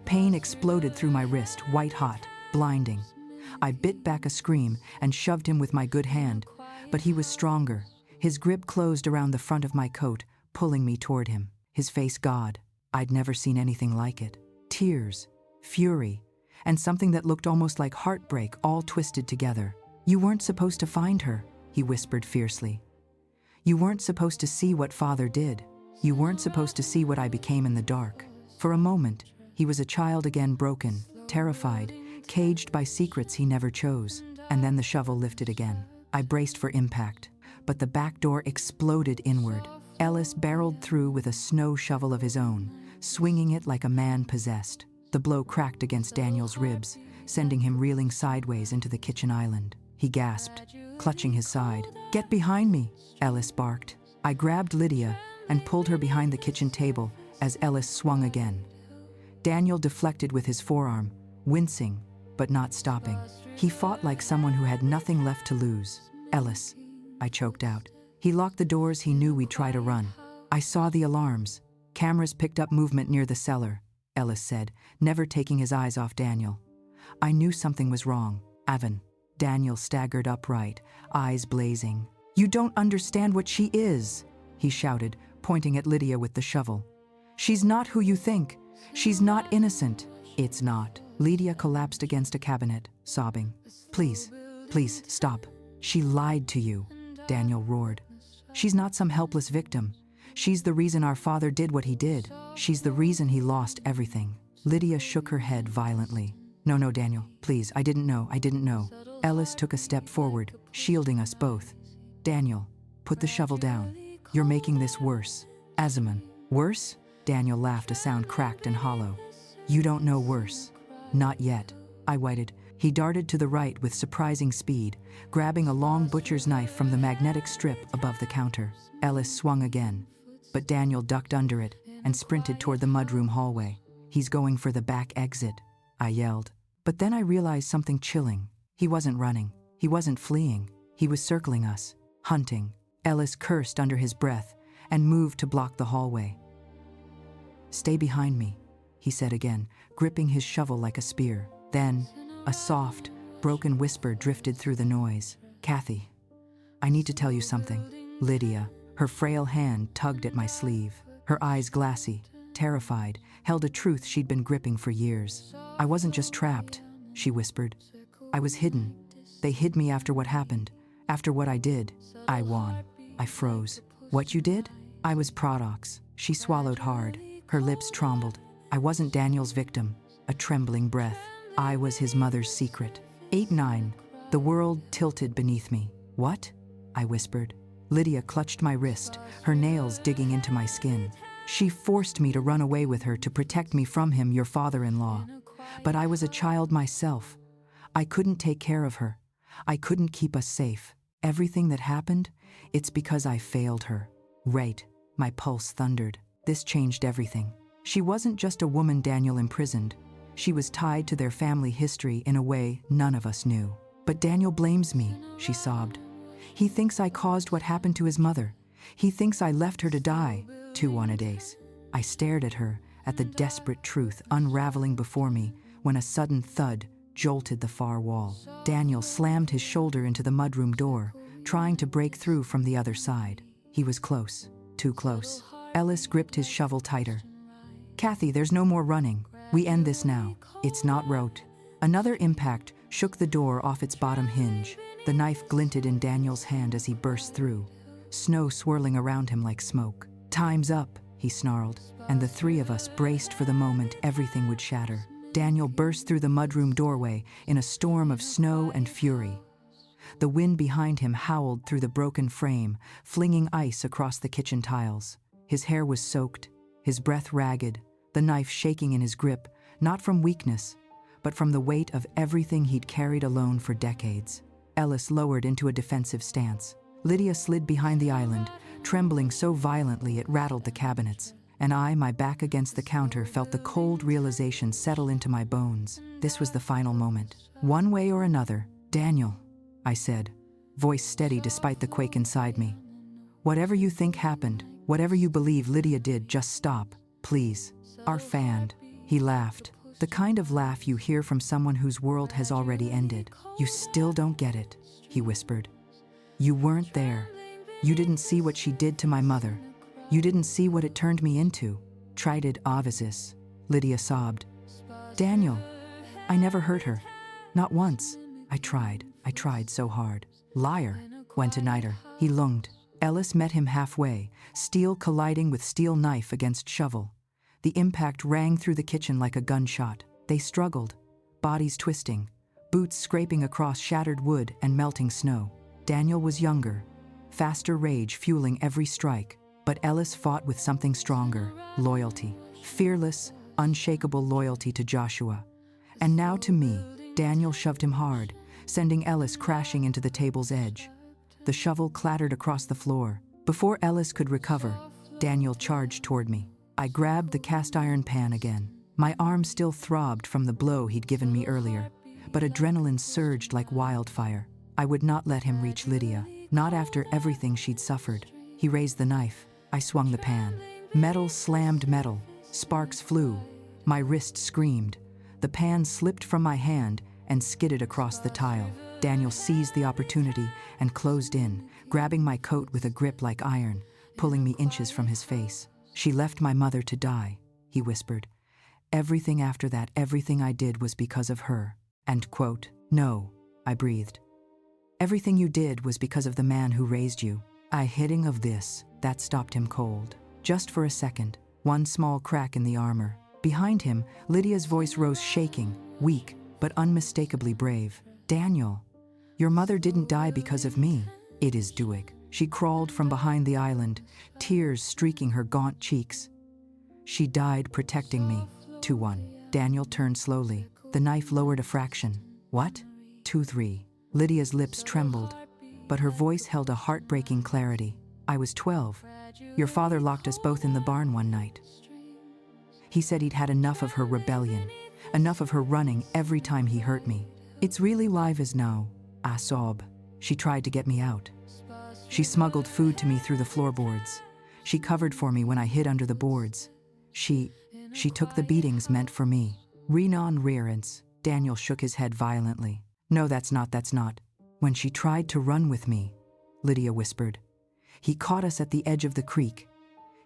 Pain exploded through my wrist, white hot, blinding. I bit back a scream and shoved him with my good hand, but he was stronger. His grip closed around the front of my coat, pulling me toward him. His face God. I'd never seen anything like it. Tears, fury, and something that looked almost like heartbreak all twisted together. "You weren't supposed to find her," he whispered fiercely. "You weren't supposed to see what Father did. You weren't supposed to see what I became in the dark." For a moment, he was a child again, broken, terrified, caged by secrets he never chose. And then the shovel lifted again. I braced for impact, but the back door exploded inward. Ellis barreled through with a snow shovel of his own, swinging it like a man possessed. The blow cracked against Daniel's ribs, sending him reeling sideways into the kitchen island. He gasped, clutching his side. "Get behind me," Ellis barked. I grabbed Lydia and pulled her behind the kitchen table as Ellis swung again. Daniel deflected with his forearm, wincing, but not stopping. He fought like someone who had nothing left to lose. "Ellis," I choked out. He locked the doors. He knew we'd try to run. "I saw the alarms. Cameras picked up movement near the cellar," Ellis said, never taking his eyes off Daniel. I knew something was wrong. "Avon." Daniel staggered upright, eyes blazing. "You don't understand what she is," he shouted, pointing at Lydia with the shovel. "She's not who you think. She's not innocent." "It's not." Lydia collapsed against a cabinet, sobbing. "Please, please, stop. She lied to you," Daniel roared. "She's not some helpless victim. She's the reason our father did what he did. She's the reason he lost everything." Lydia shook her head violently. No, Daniel, please, I didn't know. Ellis took a step forward, shielding us both. "Daniel, put the shovel down. You're making this worse." "Azaman, worse?" Daniel laughed, a sound cracked and hollow. "You don't know worse." "Not yet." I waited. He darted to the right with surprising speed, grabbing a long butcher's knife from the magnetic strip above the counter. Ellis swung again, but Daniel ducked under it and sprinted toward the mudroom hallway. "He's going for the back exit," I yelled. But then I realized something chilling. He wasn't running. He wasn't fleeing. He was circling us, hunting. Ellis cursed under his breath and moved to block the hallway. "Stay behind me," he said again, gripping his shovel like a spear. Then, a soft, broken whisper drifted through the noise. "Kathy, I need to tell you something." Lydia, her frail hand tugged at my sleeve. Her eyes glassy, terrified, held a truth she'd been gripping for years. "I wasn't just trapped," she whispered. "I was hidden. They hid me after what happened, after what I did." I won. I froze. "What you did?" "I was Prodox." She swallowed hard. Her lips trembled. "I wasn't Daniel's victim." A trembling breath. "I was his mother's secret." 8-9. The world tilted beneath me. "What?" I whispered. Lydia clutched my wrist, her nails digging into my skin. "She forced me to run away with her to protect me from him, your father-in-law. But I was a child myself. I couldn't take care of her. I couldn't keep us safe. Everything that happened, it's because I failed her." "Right." My pulse thundered. This changed everything. She wasn't just a woman Daniel imprisoned. She was tied to their family history in a way none of us knew. "But Daniel blames me," she sobbed. "He thinks I caused what happened to his mother. He thinks I left her to die." 2-1 I stared at her, at the desperate truth unraveling before me, when a sudden thud jolted the far wall. Daniel slammed his shoulder into the mudroom door, trying to break through from the other side. He was close, too close. Ellis gripped his shovel tighter. "Kathy, there's no more running. We end this now." "It's not rote." Another impact shook the door off its bottom hinge. The knife glinted in Daniel's hand as he burst through, snow swirling around him like smoke. "Time's up," he snarled, and the three of us braced for the moment everything would shatter. Daniel burst through the mudroom doorway in a storm of snow and fury. The wind behind him howled through the broken frame, flinging ice across the kitchen tiles. His hair was soaked, his breath ragged, the knife shaking in his grip, not from weakness, but from the weight of everything he'd carried alone for decades. Ellis lowered into a defensive stance. Lydia slid behind the island, trembling so violently it rattled the cabinets, and I, my back against the counter, felt the cold realization settle into my bones. This was the final moment. "One way or another, Daniel," I said, voice steady despite the quake inside me. "Whatever you think happened, whatever you believe Lydia did, just stop, please." Our fanned. He laughed, the kind of laugh you hear from someone whose world has already ended. "You still don't get it," he whispered. "You weren't there. You didn't see what she did to my mother. You didn't see what it turned me into." "Tried Ovisis," Lydia sobbed. "Daniel, I never hurt her. Not once. I tried so hard." "Liar," went to Niter. He lunged. Ellis met him halfway, steel colliding with steel knife against shovel. The impact rang through the kitchen like a gunshot. They struggled, bodies twisting, boots scraping across shattered wood and melting snow. Daniel was younger, faster rage fueling every strike, but Ellis fought with something stronger: loyalty. Fearless, unshakable loyalty to Joshua. And now to me. Daniel shoved him hard, sending Ellis crashing into the table's edge. The shovel clattered across the floor. Before Ellis could recover, Daniel charged toward me. I grabbed the cast iron pan again. My arm still throbbed from the blow he'd given me earlier, but adrenaline surged like wildfire. I would not let him reach Lydia, not after everything she'd suffered. He raised the knife. I swung the pan. Metal slammed metal. Sparks flew. My wrist screamed. The pan slipped from my hand and skidded across the tile. Daniel seized the opportunity and closed in, grabbing my coat with a grip like iron, pulling me inches from his face. "She left my mother to die," he whispered. "Everything after that, everything I did was because of her." And quote, "No," I breathed. "Everything you did was because of the man who raised you." I hitting of this, that stopped him cold. Just for a second, one small crack in the armor. Behind him, Lydia's voice rose shaking, weak, but unmistakably brave. "Daniel, your mother didn't die because of me. It is Duig." She crawled from behind the island, tears streaking her gaunt cheeks. "She died protecting me." 2-1. Daniel turned slowly. The knife lowered a fraction. "What?" 2-3. Lydia's lips trembled, but her voice held a heartbreaking clarity. "I was 12. Your father locked us both in the barn one night. He said he'd had enough of her rebellion, enough of her running every time he hurt me. It's really live as now." I sob. "She tried to get me out. She smuggled food to me through the floorboards. She covered for me when I hid under the boards. She took the beatings meant for me." "Renon rearance." Daniel shook his head violently. "No, that's not. When she tried to run with me," Lydia whispered. "He caught us at the edge of the creek.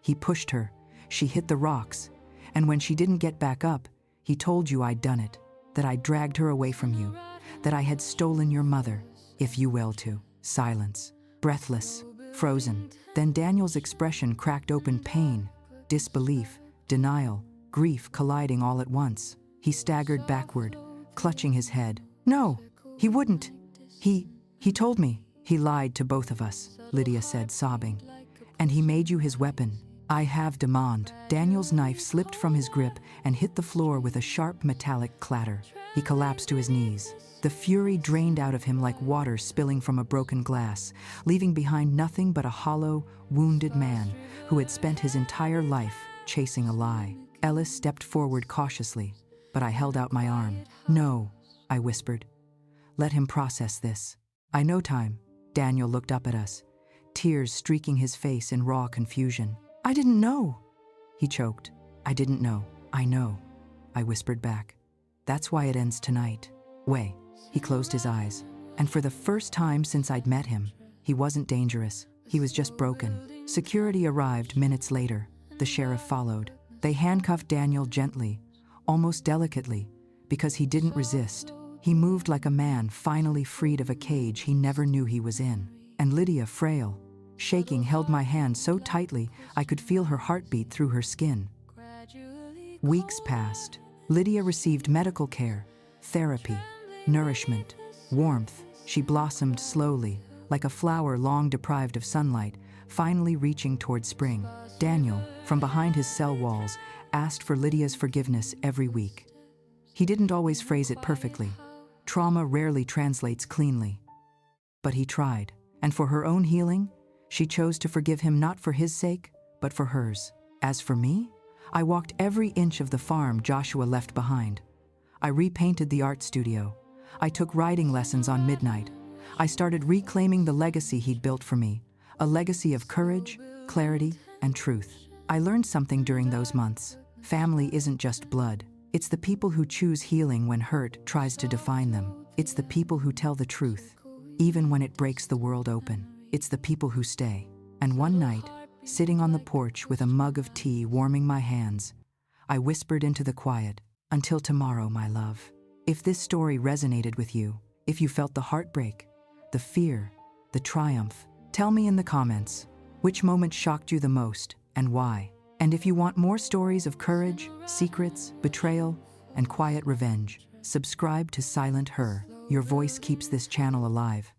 He pushed her. She hit the rocks. And when she didn't get back up, he told you I'd done it, that I dragged her away from you, that I had stolen your mother, if you will to." Silence. Breathless. Frozen. Then Daniel's expression cracked open: pain, disbelief, denial, grief colliding all at once. He staggered backward, clutching his head. "No, he wouldn't. He told me." "He lied to both of us," Lydia said, sobbing. "And he made you his weapon. I have demand." Daniel's knife slipped from his grip and hit the floor with a sharp metallic clatter. He collapsed to his knees. The fury drained out of him like water spilling from a broken glass, leaving behind nothing but a hollow, wounded man who had spent his entire life chasing a lie. Ellis stepped forward cautiously, but I held out my arm. "No," I whispered. "Let him process this. I know time." Daniel looked up at us, tears streaking his face in raw confusion. "I didn't know," he choked. "I didn't know. I know," I whispered back. "That's why it ends tonight." "Way." He closed his eyes, and for the first time since I'd met him, he wasn't dangerous. He was just broken. Security arrived minutes later. The sheriff followed. They handcuffed Daniel gently, almost delicately, because he didn't resist. He moved like a man finally freed of a cage he never knew he was in. And Lydia, frail, shaking, held my hand so tightly I could feel her heartbeat through her skin. Weeks passed. Lydia received medical care, therapy, nourishment, warmth. She blossomed slowly, like a flower long deprived of sunlight, finally reaching toward spring. Daniel, from behind his cell walls, asked for Lydia's forgiveness every week. He didn't always phrase it perfectly. Trauma rarely translates cleanly. But he tried, and for her own healing, she chose to forgive him not for his sake, but for hers. As for me, I walked every inch of the farm Joshua left behind. I repainted the art studio. I took writing lessons on midnight. I started reclaiming the legacy he'd built for me, a legacy of courage, clarity, and truth. I learned something during those months. Family isn't just blood. It's the people who choose healing when hurt tries to define them. It's the people who tell the truth, even when it breaks the world open. It's the people who stay. And one night, sitting on the porch with a mug of tea warming my hands, I whispered into the quiet, "Until tomorrow, my love." If this story resonated with you, if you felt the heartbreak, the fear, the triumph, tell me in the comments which moment shocked you the most and why. And if you want more stories of courage, secrets, betrayal, and quiet revenge, subscribe to Silent Her. Your voice keeps this channel alive.